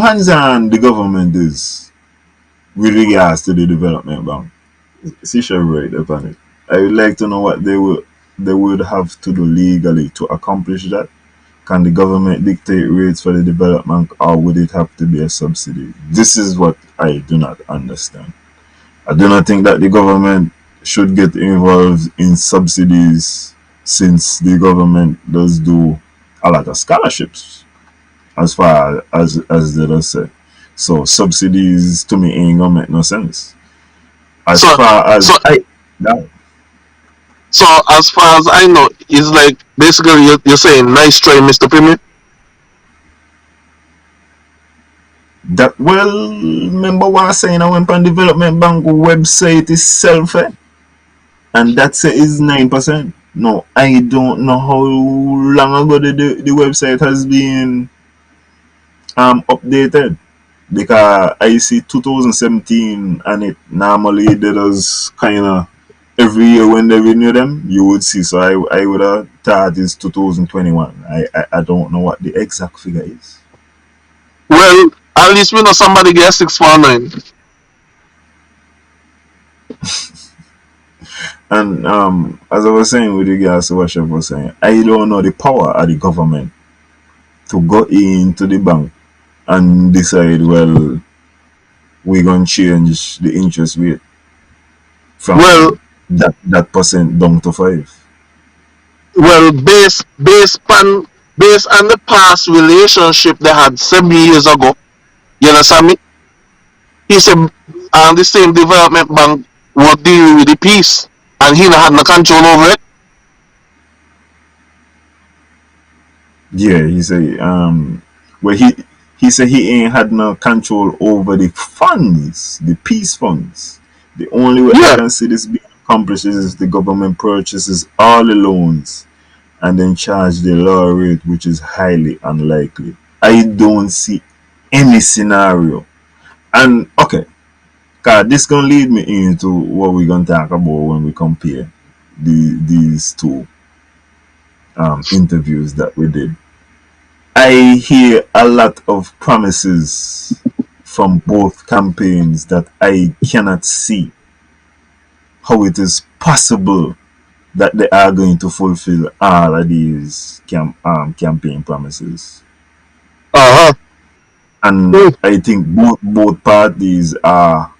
hands-on the government is with regards to the development bank. See, shall right upon it. I would like to know what they would have to do legally to accomplish that. Can the government dictate rates for the development, or would it have to be a subsidy? This is what I do not understand. I do not think that the government should get involved in subsidies, since the government does do a lot of scholarships, as far as they does say. So subsidies to me ain't gonna make no sense. As So far so as that, so as far as I know, it's like basically you're saying nice try, Mr. Premier. well, remember what I was saying? I went on Development Bank website itself, and that say is 9%. No, I don't know how long ago the website has been updated, because I see 2017, and it normally did us kind of every year when they renew them, you would see. So I would have thought it's 2021. I don't know what the exact figure is. Well, at least we know somebody get 649. And as I was saying with regards to what Chef was saying, I don't know the power of the government to go into the bank and decide, well, we're going to change the interest rate from Well, that percent down to 5. well, based on the past relationship they had 7 years ago. You understand me? He said, and the same development bank would deal with the peace, and he had no control over it. Yeah, he say well, he said he ain't had no control over the funds, the peace funds. The only way I Yeah. can see this being accomplished is if the government purchases all the loans and then charge the lower rate, which is highly unlikely. I don't see any scenario. And okay, cause this gonna lead me into what we're gonna talk about when we compare these two interviews that we did. I hear a lot of promises from both campaigns that I cannot see how it is possible that they are going to fulfill all of these campaign promises. Uh huh. And I think both parties are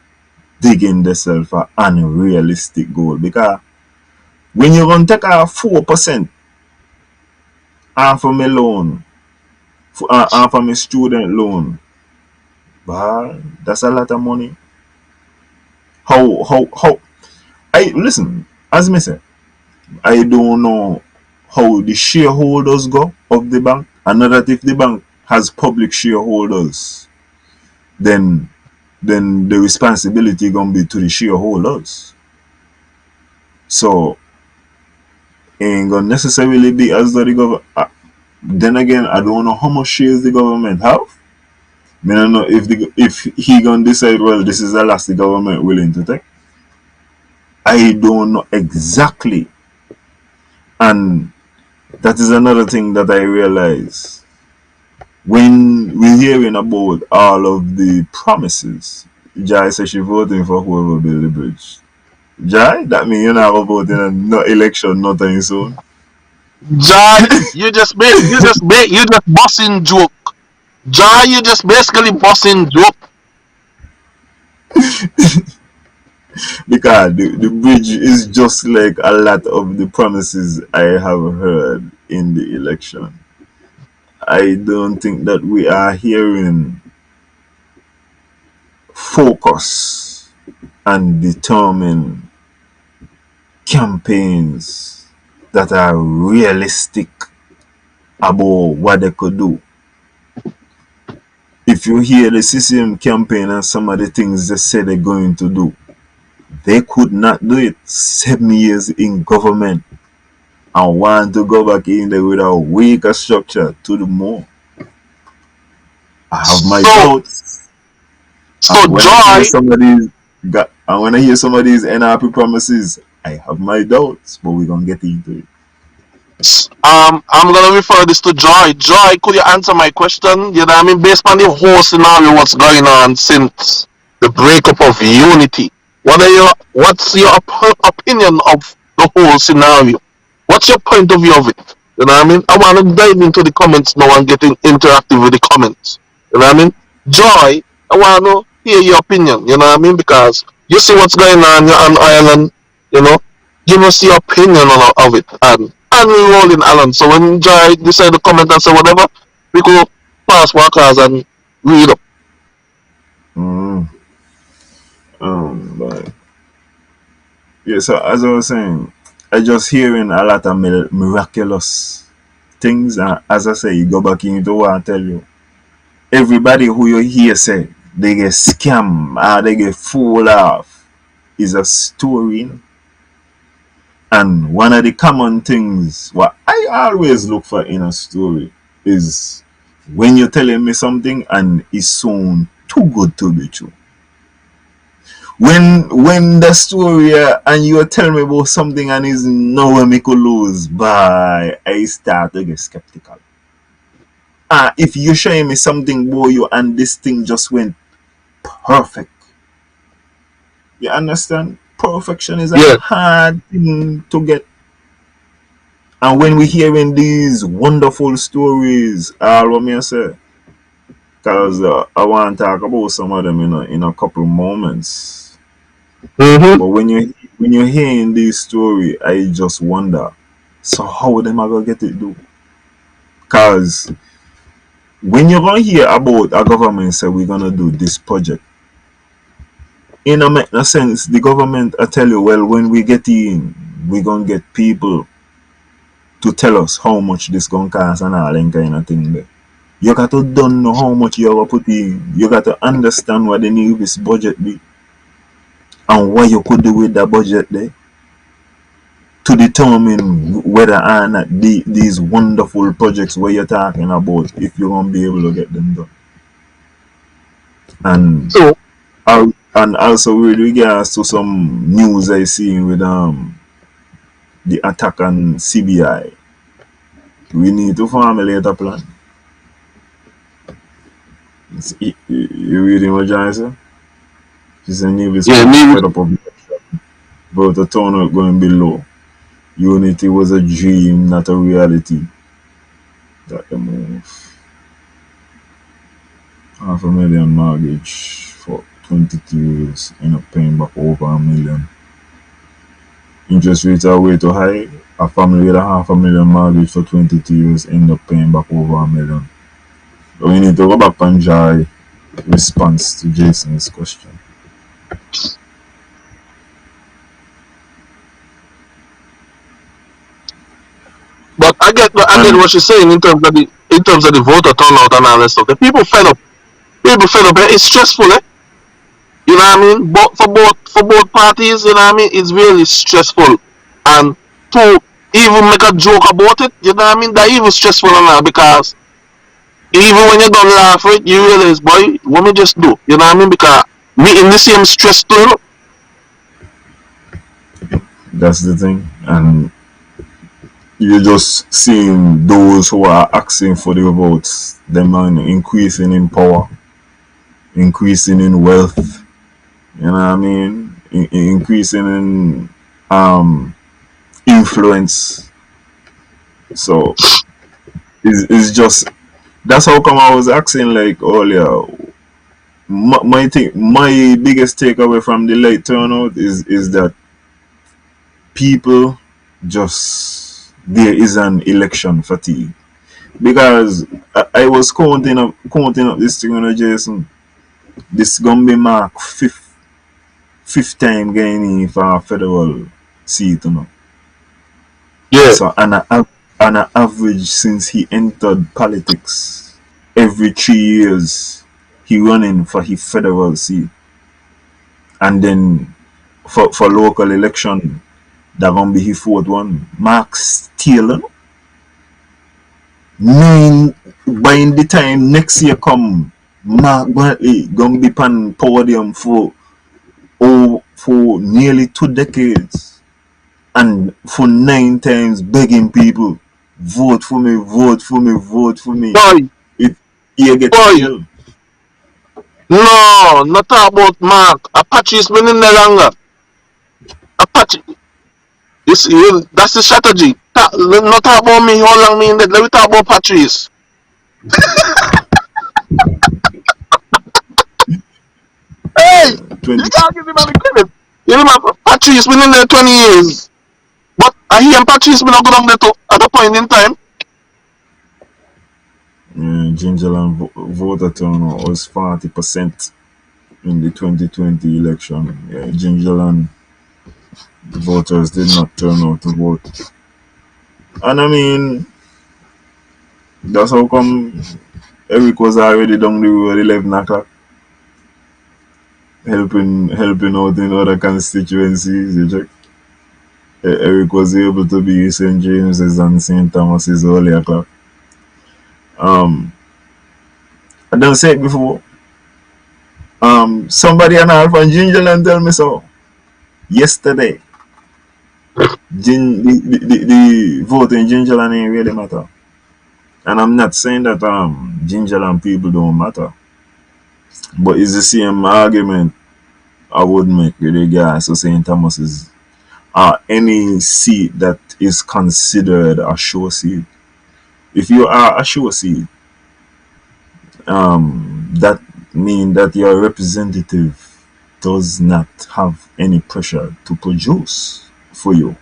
digging themselves an unrealistic goal. Because when you gonna take a 4% off of my loan, off of my student loan, bah, that's a lot of money. How I listen, as me say, I don't know how the shareholders go of the bank. And that if the bank has public shareholders, then the responsibility gonna be to the shareholders. So ain't gonna necessarily be as though the government. Then again, I don't know how much shares the government have. I don't know if he gonna decide, well, this is the last the government willing to take. I don't know exactly. And that is another thing that I realize when we're hearing about all of the promises. Jai says she voting for whoever build the bridge. Jai, that means you're not voting in no election, nothing soon. Jai, you just bossing joke. Jai, you just basically bossing joke. Because the bridge is just like a lot of the promises I have heard in the election. I don't think that we are hearing focus and determined campaigns that are realistic about what they could do. If you hear the CCM campaign and some of the things they say they're going to do, they could not do it 7 years in government and want to go back in there with a weaker structure to the more. I have my doubts. So when Joy, I hear some of these NRP promises, I have my doubts, but we're gonna get into it. I'm gonna refer this to Joy. Joy, could you answer my question? You know what I mean? Based on the whole scenario, what's going on since the breakup of Unity. What's your opinion of the whole scenario? What's your point of view of it? You know what I mean? I want to dive into the comments now and getting interactive with the comments. You know what I mean? Joy, I want to hear your opinion. You know what I mean? Because you see what's going on. You're on Ireland. You know, give us your opinion of it, and we rolling Alan. So when Joy decide to comment and say whatever, we go pass walkers and read up. But yeah, so as I was saying, I just hearing a lot of miraculous things, and as I say, you go back into what I tell you. Everybody who you hear say they get scam or they get fooled off is a story. And one of the common things what I always look for in a story is when you're telling me something and it sounds too good to be true. When the story and you tell me about something and is nowhere me could lose by, I start to get skeptical. If you're showing me something, boy, you and this thing just went perfect. You understand? Perfection is a hard thing to get. And when we're hearing these wonderful stories, what me I say? Because I want to talk about some of them in a couple moments. Mm-hmm. But when you're hearing this story, I just wonder, so how them are gonna get it do? Because when you're gonna hear about a government say we're gonna do this project, it don't make no sense. The government I tell you, well, when we get in, we're gonna get people to tell us how much this gonna cost and all that kind of thing there. You got to don't know how much you're gonna put in. You got to understand what the new this budget be and what you could do with that budget there to determine whether or not these wonderful projects where you're talking about, if you're gonna be able to get them done. And also with regards to some news I see with the attack on CBI, we need to formulate a plan. You reading what John said? She said Nevis fed up of but the turnout going below. Unity was a dream, not a reality. That the move. $500,000 mortgage. Fuck. 22 years, end up paying back over $1 million. Interest rates are way too high. A family with a $500,000 mortgage for 22 years end up paying back over $1 million. So we need to go back and Joy response to Jason's question. But I get what she's saying in terms of the voter turnout and all that stuff. The people fed up. People fed up. It's stressful, eh? You know what I mean? But for both parties, you know what I mean, it's really stressful. And to even make a joke about it, you know what I mean, that even stressful now because even when you don't laugh at it, you realize, boy, what me just do? You know what I mean? Because me in the same stress too. That's the thing. And you're just seeing those who are asking for the votes, them man increasing in power, increasing in wealth, you know what I mean? Increasing in influence. So it's just that's how come I was asking like earlier. My biggest takeaway from the late turnout is that people just there is an election fatigue because I was counting up this thing on Jason. This gonna be Mark fifth time getting in for a federal seat, you know. Yeah. So on an average since he entered politics, every 3 years he running for his federal seat, and then for local election that gonna be his fourth one. Mark still mean by the time next year come, Mark gonna be on podium for nearly 2 decades and for 9 times begging people vote for me, vote for me, vote for me. Boy, It you get boy. killed. No, not talk about Mark. Apache is been in there longer. Apache. That's the strategy. Not talk about me, how long me in there. Let me talk about Patrice. Hey! You 20 can't give him any credit. You remember, Patrice been in there 20 years. But I hear Patrice been a good on there too at a point in time. Gingerland voter turnout was 40% in the 2020 election. Gingerland voters did not turn out to vote. And I mean, that's how come Eric was already down the road 11 o'clock. Helping out in other constituencies. You check. Eric was able to be St. James's and St. Thomas's early o'clock. I done said it before. Somebody and all from Gingerland tell me so. Yesterday, the vote in Gingerland ain't really matter. And I'm not saying that Gingerland people don't matter. But it's the same argument I would make with regards to St. Thomas's. Any seat that is considered a show seat. If you are a show seat, that means that your representative does not have any pressure to produce for you.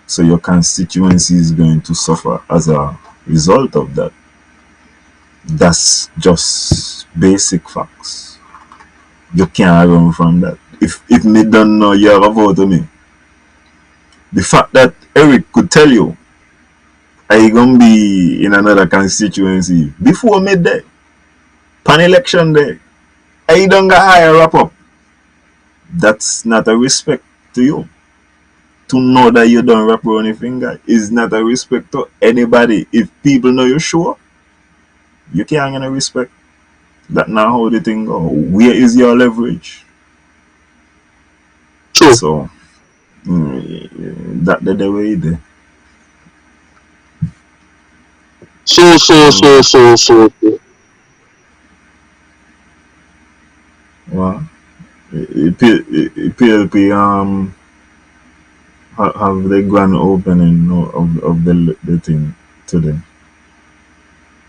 So your constituency is going to suffer as a result of that. That's just basic facts. You can't run from that. If me don't know you have a vote to me, the fact that Eric could tell you I gonna be in another constituency before midday, pan election day, I don't got higher wrap up. That's not a respect to you. To know that you don't wrap around your finger is not a respect to anybody. If people know you're sure, you can't get a respect. That's not how the thing go. Where is your leverage? True. So that the way there. So. Well, PLP have the grand opening of the thing today.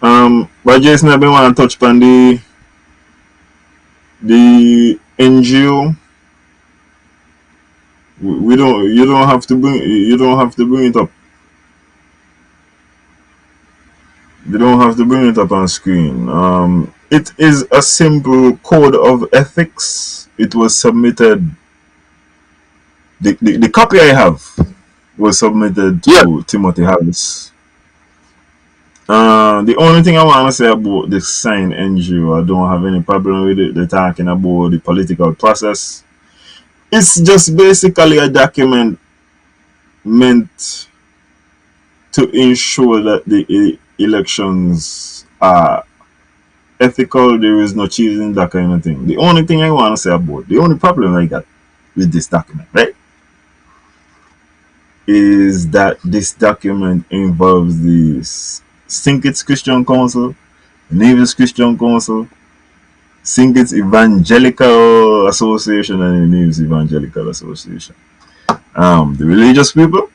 But Jason, I been want to touch upon the NGO, we don't. You don't have to bring. You don't have to bring it up. You don't have to bring it up on screen. It is a simple code of ethics. It was submitted. The copy I have was submitted Yeah. to Timothy Harris. The only thing I want to say about the sign NGO, I don't have any problem with it. They're talking about the political process. It's just basically a document meant to ensure that the elections are ethical. There is no cheating, that kind of thing. The only thing I want to say about the only problem I got with this document, right, is that this document involves the St. Kitts Christian Council, Nevis Christian Council, St. Kitts Evangelical Association, and the Nevis Evangelical Association. The religious people,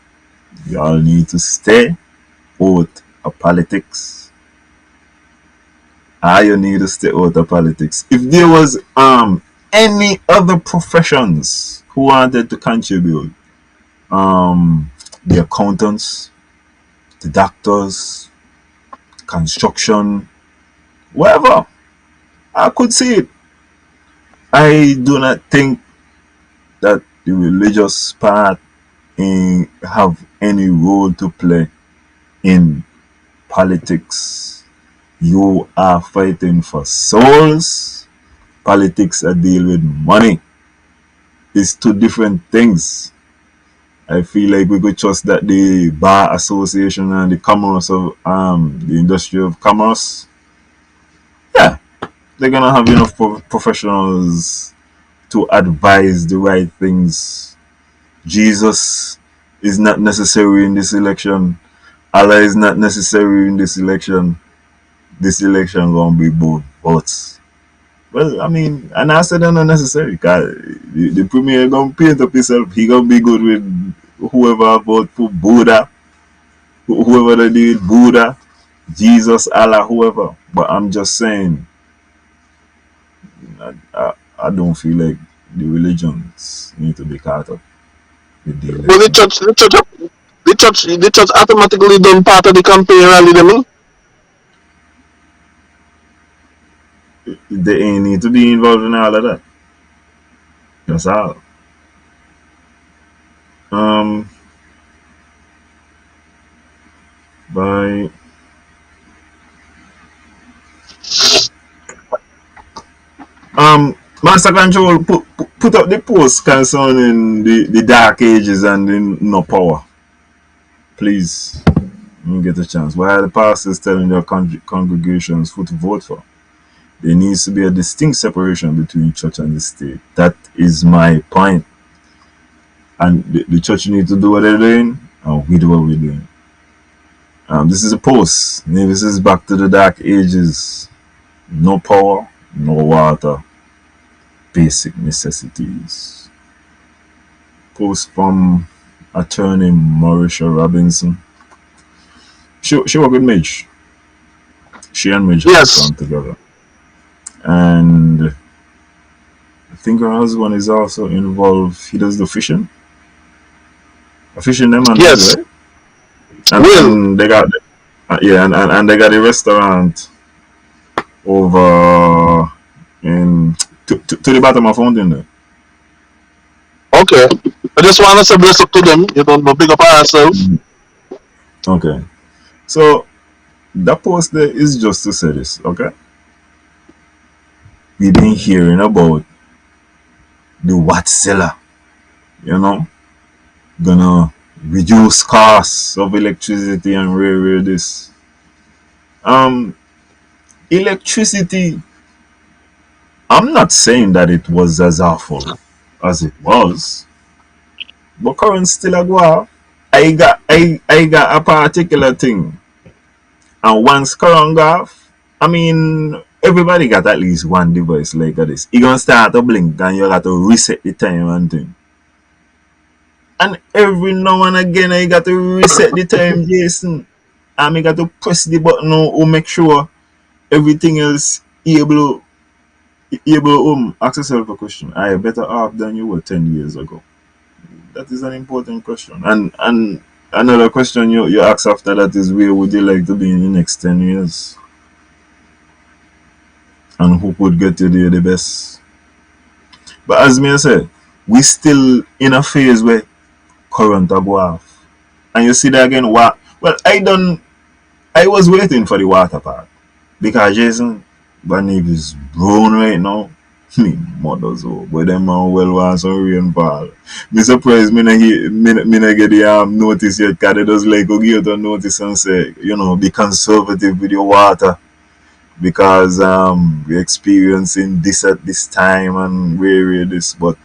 y'all need to stay out of politics. You need to stay out of politics. If there was any other professions who wanted to contribute, the accountants, the doctors, construction, whatever, I could see it. I do not think that the religious part have any role to play in politics. You are fighting for souls. Politics are deal with money. It's two different things. I feel like we could trust that the Bar Association and the Commerce of the Industry of Commerce, yeah, they're gonna have enough professionals to advise the right things. Jesus is not necessary in this election. Allah is not necessary in this election. This election gonna be both votes. Well, I mean, and I said they're not necessary because the premier gonna paint up himself. He gonna be good with whoever vote for Buddha, whoever they did, Buddha, Jesus, Allah, whoever. But I'm just saying, I don't feel like the religions need to be caught up with the But election. the church automatically done part of the campaign rally, them. They ain't need to be involved in all of that. That's all. By Master Control put up the post concerning the dark ages and the no power. Please, you get a chance. Why are the pastors telling their congregations who to vote for? There needs to be a distinct separation between church and the state. That is my point. And the church needs to do what they're doing, and we do what we're doing. This is a post. Maybe this is back to the dark ages. No power, no water, basic necessities. Post from attorney Mauricia Robinson. She worked with Midge. She and Midge have come together. And I think her husband is also involved. He does the fishing. A fishing them and Yes. right? And they got and they got a restaurant over in to the bottom of Fountain there. Okay. I just want to say bless up to them. You don't know, big up ourselves. Okay. So that post there is just to say this, okay? We've been hearing about the Watzilla, gonna reduce costs of electricity and rare this. Electricity, I'm not saying that it was as awful as it was, but current still a go off. I got a particular thing, and once current go off, I mean everybody got at least one device like this. You gonna start to blink and you got to reset the time and thing. And every now and again I got to reset the time, Jason. And I got to press the button to make sure everything else able Able ask yourself a question. Are you better off than you were 10 years ago? That is an important question. And another question you ask after that is, where would you like to be in the next 10 years? And who could get you there the best? But as me I say, we still in a phase where current are go off. And you see that again, what well I was waiting for the water part. Because Jason Banib is brown right now. Me mothers but them man well want some rainfall. Me surprised me not get the notice yet, cause they just like go give the notice and say, be conservative with your water, because we're experiencing this at this time and where this, but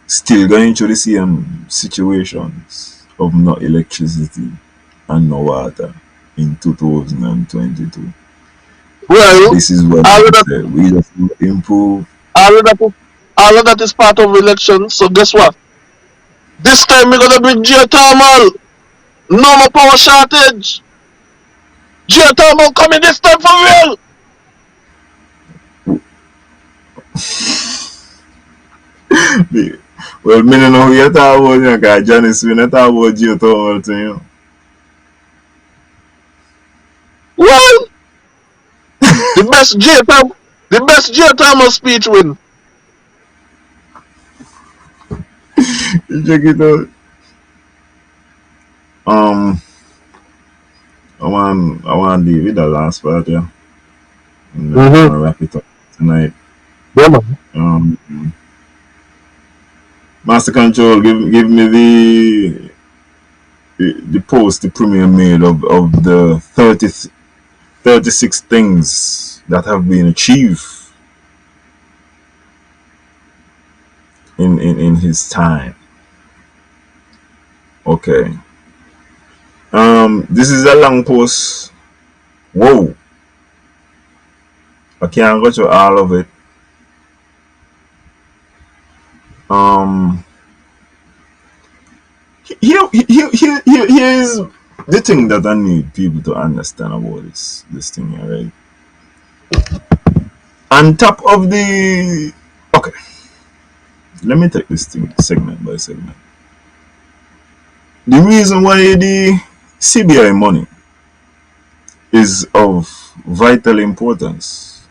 still going through the same situations of no electricity and no water in 2022. Well, This is what all of that, we just improve. all of that, all of that is part of election. So guess what? This time we're gonna bring geothermal. No more power shortage. Geothermal coming this time for real. Well, me no know who you talk about, because Janice, we not talk about geothermal thing. Well, the best geothermal speech win. You check it out. I want to leave with the last part, yeah. And then Mm-hmm. I'll wrap it up tonight. Yeah, man. Master Control, give me the post the Premier made of the 36 things that have been achieved in his time. Okay. This is a long post. Whoa. I can't go through all of it. Here's the thing that I need people to understand about this thing here, right? On top of the okay, let me take this thing segment by segment. The reason why the CBI money is of vital importance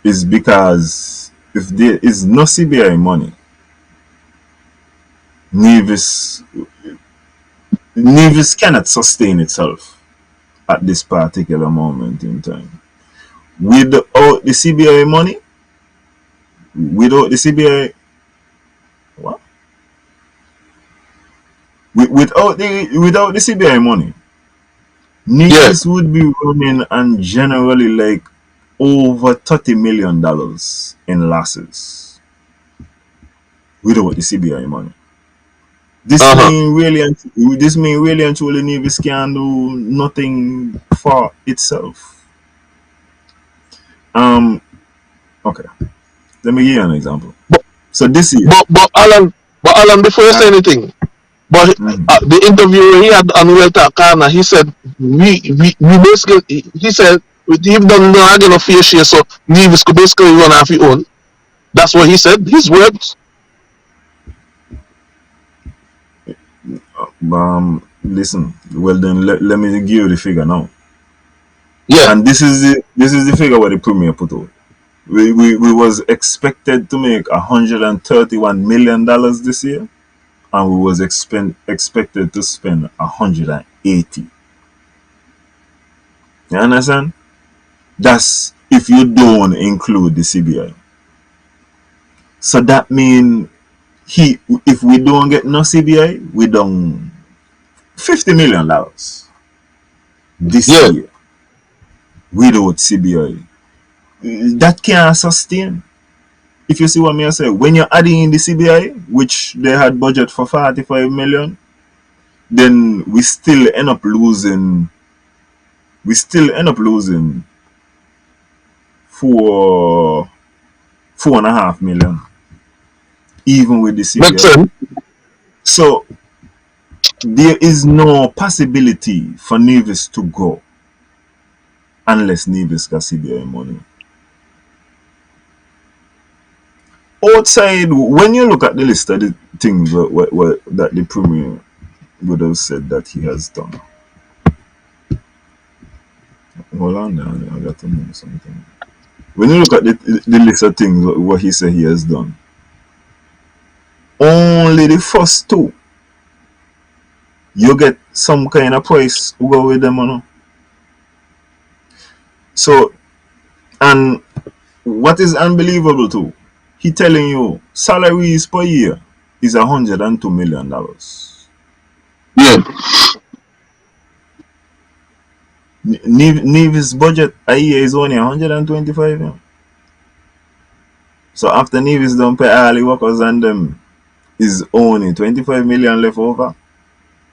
is because if there is no CBI money, Nevis cannot sustain itself at this particular moment in time. Without the CBI money, without the CBI, what? Without the CBI money, Nevis would be running and generally like over $30 million in losses without the CBI money. This mean really and truly Nevis can do nothing for itself. Okay. Let me give you an example. So this year, But Alan, before you say anything, but the interview he had on Real Talk Corner, he said we basically, he said he don't know how to fair share, so Nevis could basically run off his own. That's what he said. His words. Listen. Well then, let me give you the figure now. Yeah. And this is the figure what the Premier put out. We was expected to make $131 million this year, and we was expected to spend 180. You understand? That's if you don't include the CBI. So that means if we don't get no CBI, we don't $50 million this year without CBI. That can't sustain. If you see what me I say, when you're adding in the CBI, which they had budget for 45 million, then we still end up losing $4.5 million, even with the CBI. So there is no possibility for Nevis to go unless Nevis got CBI money. outside, when you look at the list of the things that the premier would have said that he has done. Hold on now, I got to know something. When you look at the list of things what he said he has done, only the first two, you get some kind of price who go with them or no. So, and what is unbelievable too, he telling you salaries per year is $102 million. Yeah. Nevis budget a year is only 125. Yeah? So after Nevis don't pay all the workers and them is only 25 million left over,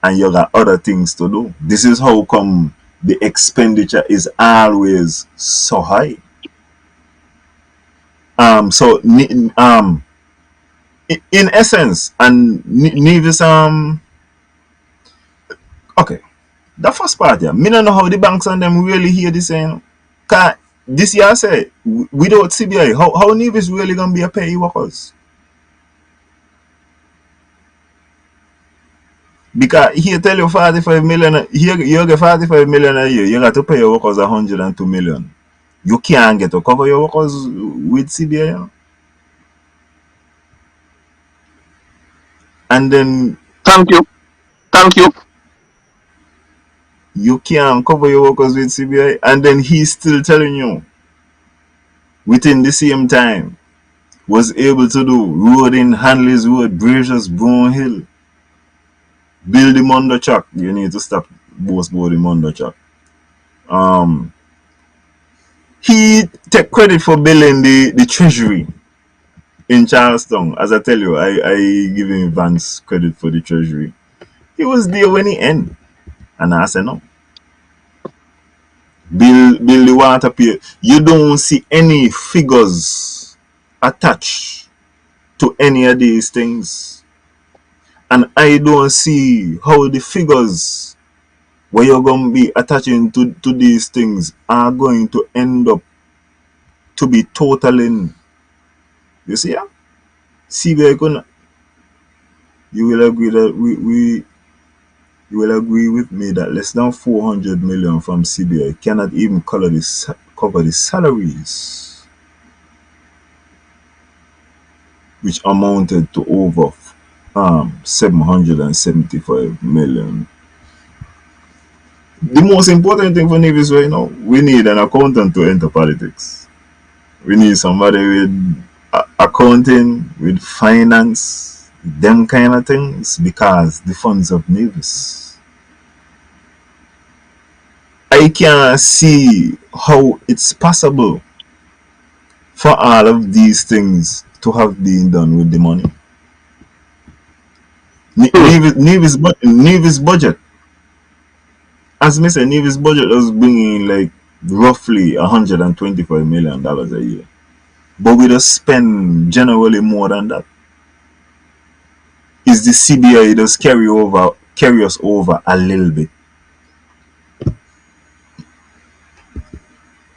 and you got other things to do. This is how come the expenditure is always so high. So in essence, and Nevis okay. The first part, yeah, me don't know how the banks and them really hear this saying. Cause this year I say without CBI, how Nevis really gonna be a pay workers? Because here tell you 45 million, here you get 45 million a year, you got to pay your workers 102 million. You can't get to cover your workers with CBI. You know? And then Thank you. you can't cover your workers with CBI, and then he's still telling you within the same time was able to do road in Hanley's Road, Brazos, Brown Hill, build the Mondo Chuck. You need to stop both the Mondo Chuck. He take credit for building the treasury in Charlestown. As I tell you, I give him Vance credit for the treasury. He was there when he ended. And I said no. Build the water pier. You don't see any figures attached to any of these things. And I don't see how the figures where you're going to be attaching to these things are going to end up to be totaling. You see, yeah? CBI couldn't. You will agree that you will agree with me that less than 400 million from CBI cannot even cover the salaries, which amounted to over 775 million. The most important thing for Nevis right now, we need an accountant to enter politics. We need somebody with accounting, with finance, them kind of things, because the funds of Nevis. I can't see how it's possible for all of these things to have been done with the money. Nevis budget, as I said, Nevis budget was bringing like roughly $125 million a year. But we just spend generally more than that. Is the CBI does carry us over a little bit.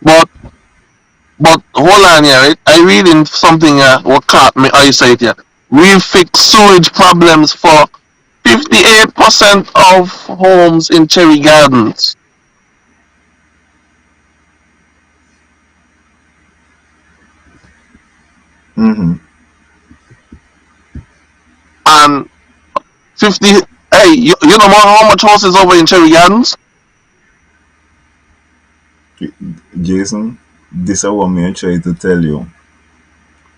But hold on here, right? I reading something what caught my eyesight here. We fix sewage problems for 58% of homes in Cherry Gardens. And 50, hey, you know how much houses over in Cherry Gardens? Jason, this is what I'm trying to tell you.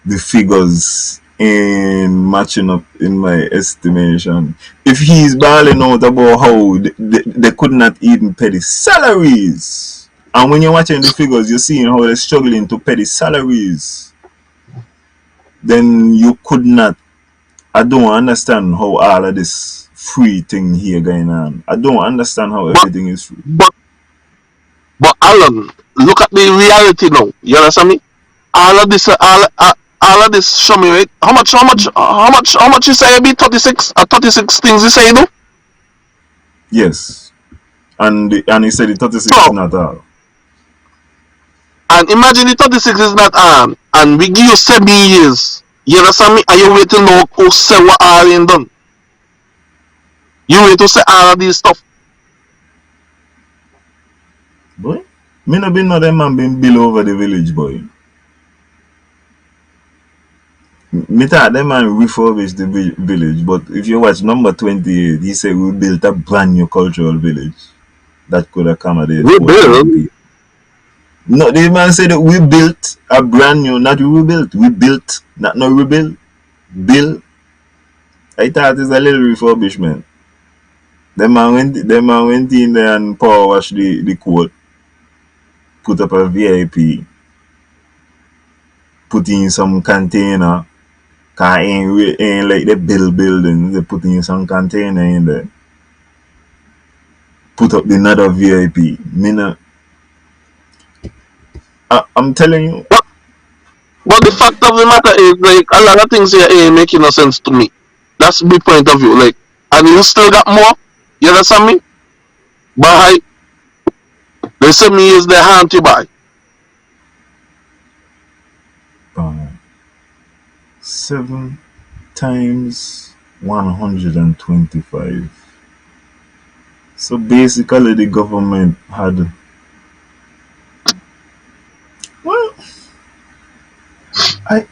The figures in matching up in my estimation. If he's bawling out about how they could not even pay the salaries, and when you're watching the figures, you're seeing how they're struggling to pay the salaries, then you could not. I don't understand how all of this free thing here going on. I don't understand how everything is free. But Alan, look at the reality now. You understand me? All of this show me, right? How much you say it be 36 36 things you say, no? Yes. And he said the 36 is not all. And imagine the 36 is not on, and we give you 7 years You understand me? And you wait to know who say what all in done. You wait to say all of these stuff. Boy, me no been know them man been build over the village, boy. Me thought them man refurbished the village, but if you watch number 28, he said we built a brand new cultural village that could accommodate We 4,000 build. people. No, the man said that we built a brand new, not we built. We built, not no rebuild. Build. I thought it's a little refurbishment. Them man went in there and power wash the court, put up a VIP, put in some container. Cause ain't like the building, they put in some container in there. Put up the another VIP. I'm telling you. But the fact of the matter is, like, a lot of things here ain't making no sense to me. That's my point of view. Like, and you still got more. You understand me? But they say me is the hand to buy. 7 times 125. So basically, the government had. Well, I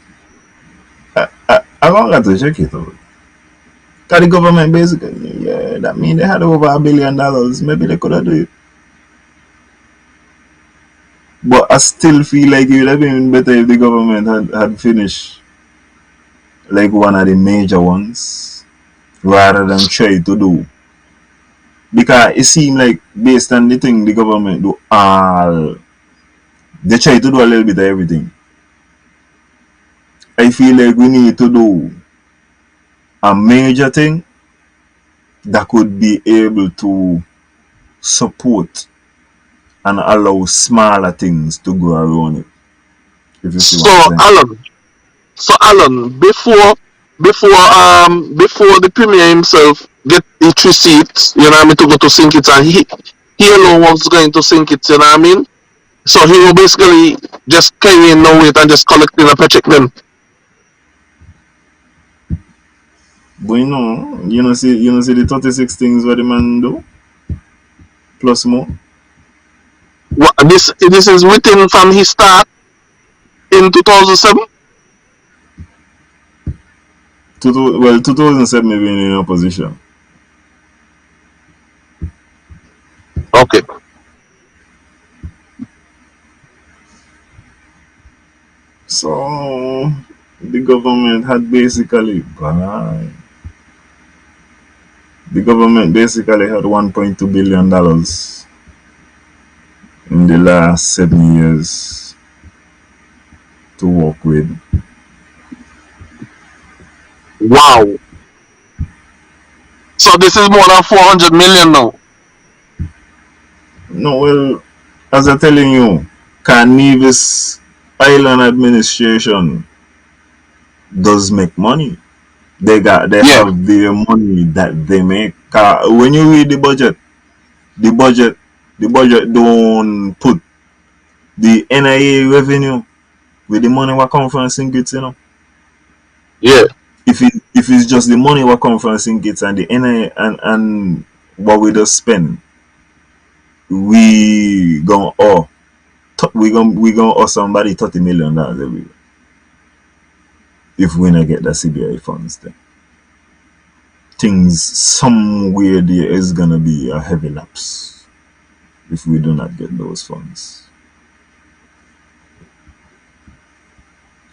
don't got to check it out. Cause the government basically, yeah, that means they had over $1 billion. Maybe they could have do it. But I still feel like it would have been better if the government had finished like one of the major ones rather than try to do. Because it seemed like based on the thing the government do all, they try to do a little bit of everything. I feel like we need to do a major thing that could be able to support and allow smaller things to go around it. If you see what I'm saying. Alan, before the premier himself get the 3 seats, you know what I mean, to go to sink it, and he alone was going to sink it, you know what I mean? So he will basically just carrying no weight and just collecting a paycheck then. But you know see the 36 things what the man do? Plus more. What, this is written from his start in 2007? Well, 2007 maybe in opposition. Okay. So the government had basically the government basically had $1.2 billion in the last 7 years to work with. Wow. So this is more than 400 million now. No, well, as I'm telling you, Carnivis Island Administration does make money. They have the money that they make. When you read the budget don't put the NIA revenue with the money what come from Singits, you know. Yeah. If it's just the money what come from Singits and the NIA and what we just spend, we gonna owe somebody $30 million every year if we not get the CBI funds. Then things somewhere there is gonna be a heavy lapse if we do not get those funds.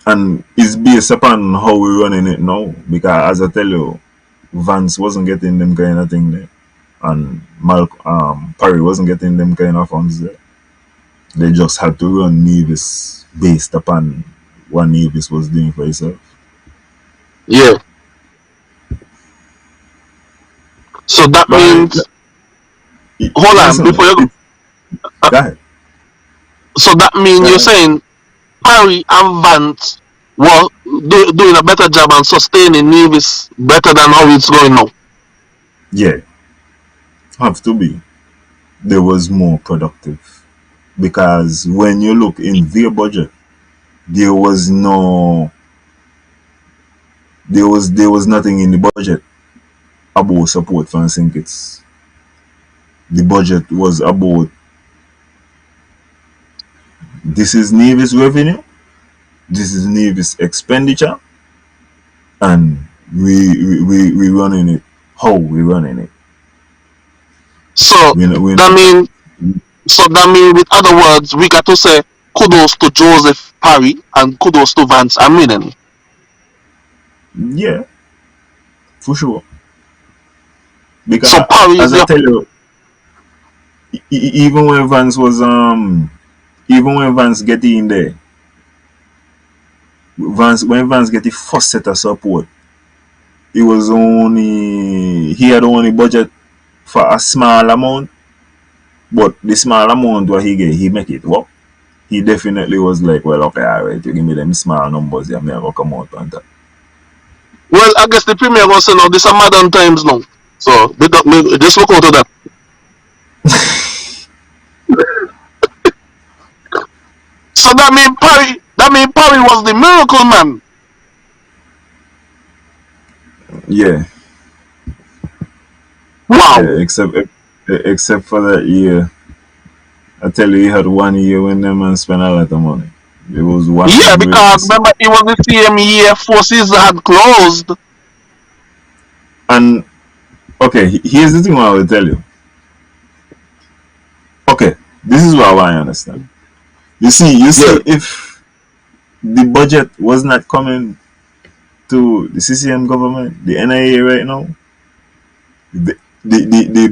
And it's based upon how we're running it now. Because as I tell you, Vance wasn't getting them kind of thing there. And Parry wasn't getting them kind of funds there. They just had to run Nevis based upon what Nevis was doing for itself. Yeah. So that means... Hold on, before you go. Go ahead. So that means you're saying Parry and Vance were doing a better job and sustaining Nevis better than how it's going now? Yeah. Have to be. They was more productive. Because when you look in their budget, there was no there was nothing in the budget about support for St. Kitts. The budget was about this is Navy's revenue, this is Navy's expenditure, and we running it. How we running it? So that mean with other words, we got to say kudos to Joseph Parry and kudos to Vance Aminen. Yeah, for sure. Because So Parry as is I tell you, even when Vance was even when Vance get in there, when Vance get the first set of support, he had only budget for a small amount, but the small amount what he get, he make it work. He definitely was like, well, okay, alright, you give me them small numbers, yeah, me I go come out on that. Well, I guess the premier was saying, no, this are modern times now. So just look out of that. So that mean Parry was the miracle man. Yeah. Wow. Yeah, except for that year. I tell you, he had 1 year when them man spent a lot of money. It was one. Yeah, because remember it was the same year forces had closed. And okay, here's the thing I will tell you. Okay, this is what I understand. You see, if the budget was not coming to the CCM government, the NIA right now, the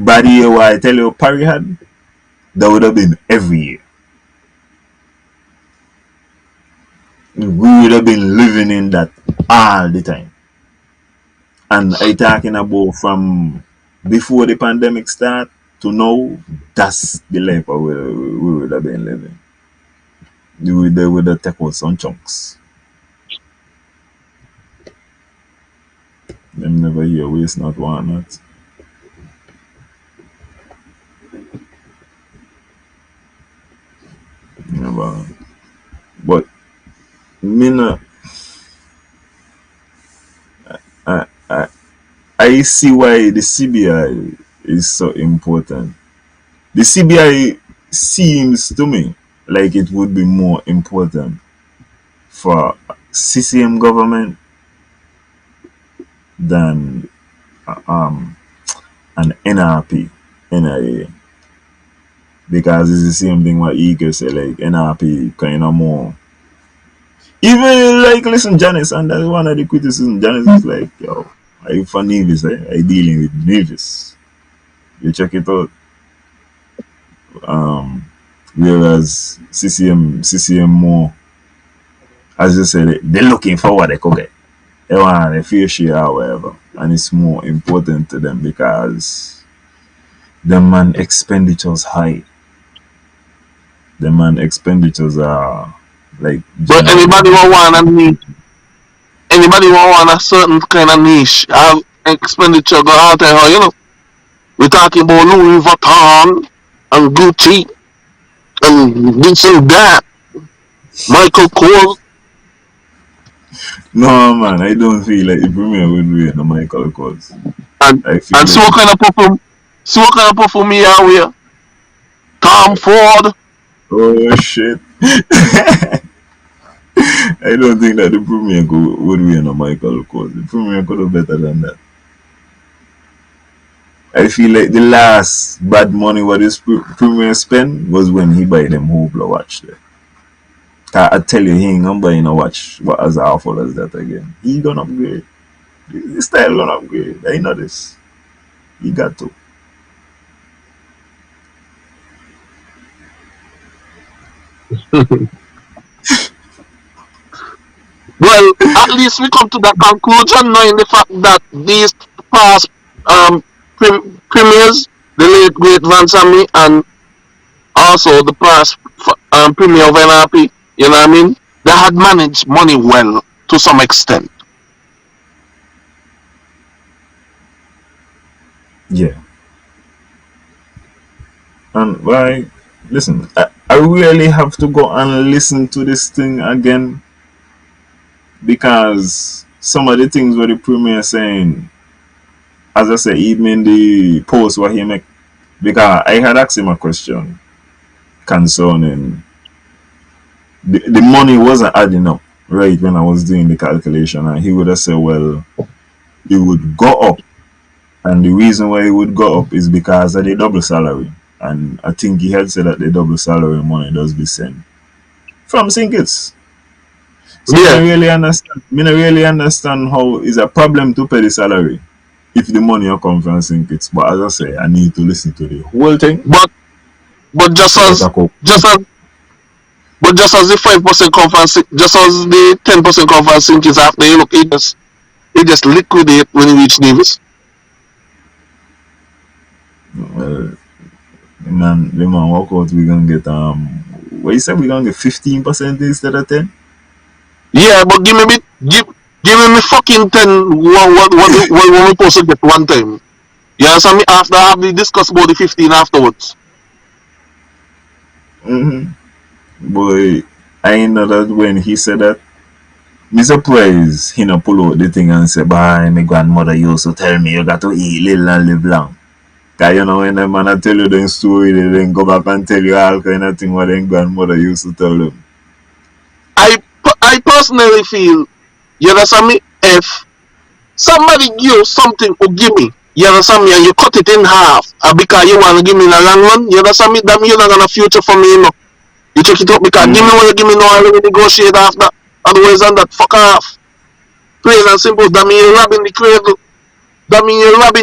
bad year what I tell you Parry had, that would have been every year. We would have been living in that all the time. And I talking about from before the pandemic start to now, that's the life we would have been living. They would have taken out some chunks. Them never hear waste not want not. Never. But me not, I see why the CBI is so important. The CBI seems to me like it would be more important for CCM government than an NRP, NIA. Because it's the same thing what Eagle say, like NRP kind of more. Even like listen, Janice, and that's one of the criticisms. Janice is like, yo, are you for Nevis? Are you dealing with Nevis? You check it out. Whereas CCM more, as you said, they're looking for what they could get. They want a fair share or whatever. And it's more important to them because the man expenditures high. The man expenditures are like. But anybody who want a certain kind of niche have expenditure go out there, you know. We're talking about Louis Vuitton and Gucci and this and that. Michael Kors. No man, I don't feel like the premier would be no Michael Kors. And so what kind of perfume me are we? Tom Ford. Oh shit. I don't think that the premier would be no Michael Kors. The premier could have better than that. I feel like the last bad money what this premier spent was when he buy them Hublot watch there. I tell you, he ain't gonna buy a watch what as awful as that again. He gonna upgrade. His style gonna upgrade. I know this. He got to. Well, at least we come to that conclusion knowing the fact that these past premiers, the late great Van Sammy and also the past premier of NRP, you know what I mean? They had managed money well to some extent. Yeah. And why? Listen, I really have to go and listen to this thing again because some of the things where the premier saying, as I said, even in the post where he make, because I had asked him a question concerning the money wasn't adding up right when I was doing the calculation, and he would have said, well, it would go up, and the reason why it would go up is because of the double salary, and I think he had said that the double salary money does be sent from Sinkits. So Yeah. I don't really understand how it's a problem to pay the salary if the money will come from Sinkits. But as I say, I need to listen to the whole thing. But just as the 5% come from just as the 10% come from Sinkins after you look, it just liquidate when you reach Davis. Well, the man walk out, we're gonna get what you said, we're gonna get 15% instead of 10? Yeah, but give me fucking 10 what we supposed to get one time. You understand me? After I have discussed about the 15 afterwards. Boy, I know that when he said that, me surprised he no pull out the thing and say, bye, my grandmother used to tell me you got to eat little and live long. Cause you know when the man I tell you the story, they then go back and tell you all kind of thing what their grandmother used to tell them. I personally feel, you understand me, if somebody give you something or give me, you understand me, and you cut it in half, because you want to give me in the long run, you understand me, that means you're not going to future for me, you know. You check it out, because give me what you give me now, I will negotiate after. Otherwise than that, fuck off. Plain and simple, that means you're robbing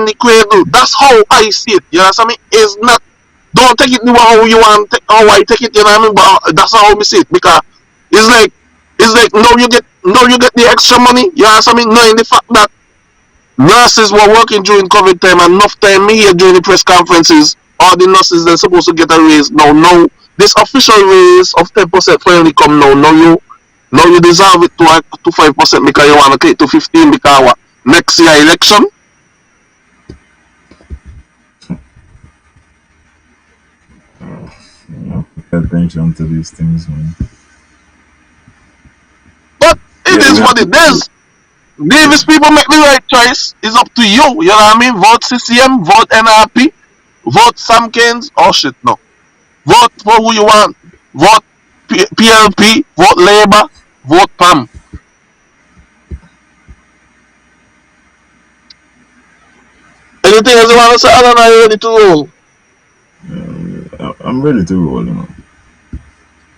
the cradle. That's how I see it, you understand me? It's not, don't take it how you want, how I take it, you know what I mean, but that's how I see it, because it's like now you get the extra money, you understand me, knowing the fact that nurses were working during COVID time, and enough time me here during the press conferences, all the nurses they're supposed to get a raise. Now this official raise of 10% finally come now. Now you deserve it to 5% because you want to take to 15 because what? Next year election. Pay attention to these things, man. But it is what it is. Davis people make the right choice. It's up to you. You know what I mean? Vote CCM, vote NRP, vote Samkins. Oh shit, no. Vote for who you want. Vote PLP, vote Labour, vote PAM. Anything else you want to say? I don't know. Are you ready to roll? I'm ready to roll, you know.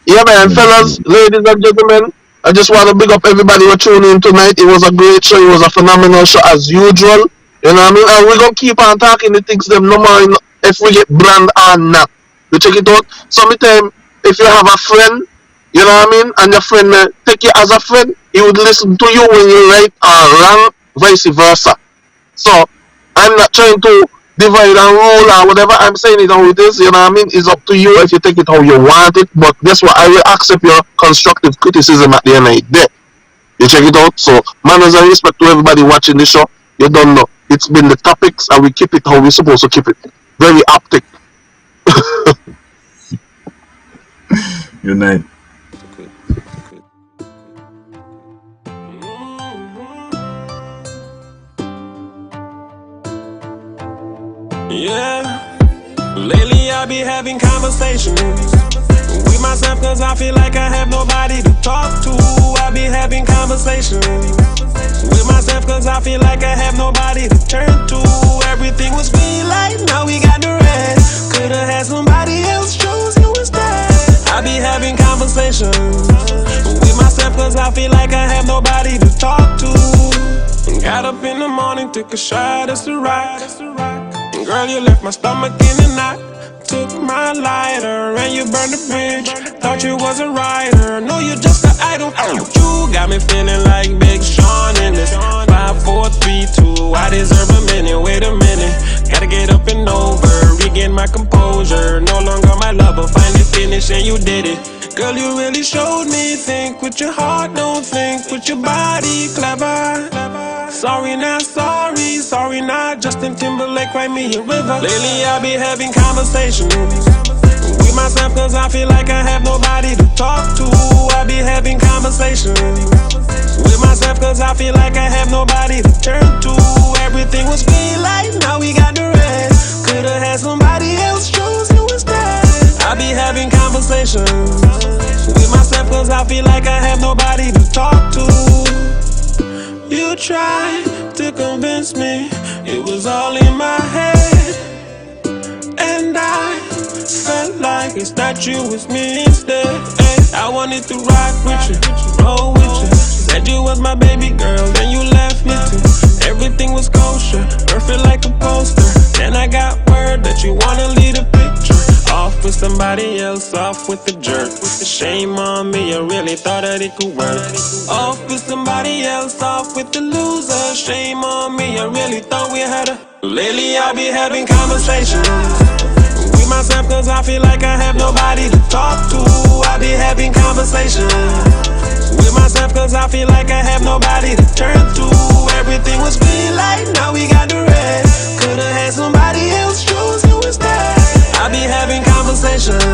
Yeah, man, fellas, ladies and gentlemen, I just want to big up everybody who tuned in tonight. It was a great show. It was a phenomenal show as usual. You know what I mean? And we're going to keep on talking the things them no more if we get brand or not. You check it out. Sometimes, if you have a friend, you know what I mean, and your friend take you as a friend, he would listen to you when you right or wrong, vice versa. So, I'm not trying to divide and rule or whatever. I'm saying it how it is, you know what I mean? It's up to you if you take it how you want it. But guess what? I will accept your constructive criticism at the end of the day. You check it out. So, manners and respect to everybody watching the show. You don't know. It's been the topics and we keep it how we're supposed to keep it. Very optic. Good night. Yeah, lately I be having conversations with myself cause I feel like I have nobody to talk to. I be having conversations with myself cause I feel like I have nobody to turn to. Everything was green light, now we got the red. Could've had somebody else, chose you instead. I be having conversations with myself cause I feel like I have nobody to talk to. Got up in the morning, took a shot, it's a rock. Girl, you left my stomach in a knot. Took my lighter and you burned the bridge. Thought you was a writer. No, you're just an idol. You got me feeling like Big Sean in this 5, 4, 3, 2. I deserve a minute. Wait a minute. Gotta get up and over. Regain my composure. No longer my lover. Finally finished and you did it. Girl, you really showed me. Think with your heart, don't think with your body. Clever. Sorry not sorry, sorry not Justin Timberlake, write me a river. Lately I be having conversations with myself cause I feel like I have nobody to talk to. I be having conversations with myself myself cause I feel like I have nobody to turn to. Everything was green light, now we got the red. Could've had somebody else, chose you instead. I be having conversations with myself cause I feel like I have nobody to talk to. You tried to convince me it was all in my head, and I felt like it's not you, it's me instead. I wanted to rock with you, roll with you. Said you was my baby girl, then you left me too. Everything was kosher, perfect like a poster. Then I got word that you wanna leave a picture. Off with somebody else, off with the jerk. With the shame on me, I really thought that it could work. Off with somebody else, off with the loser. Shame on me, I really thought we had a. Lately I be having conversations with myself cause I feel like I have nobody to talk to. I be having conversations with myself cause I feel like I have nobody to turn to. Everything was green light, now we got the red. Could've had somebody else, chose you instead. I be having conversations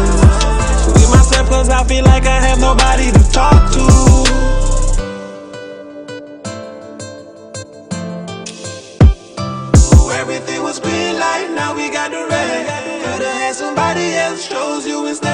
with myself cause I feel like I have nobody to talk to. Everything was green light, now we got the red. Could've had somebody else, chose you instead.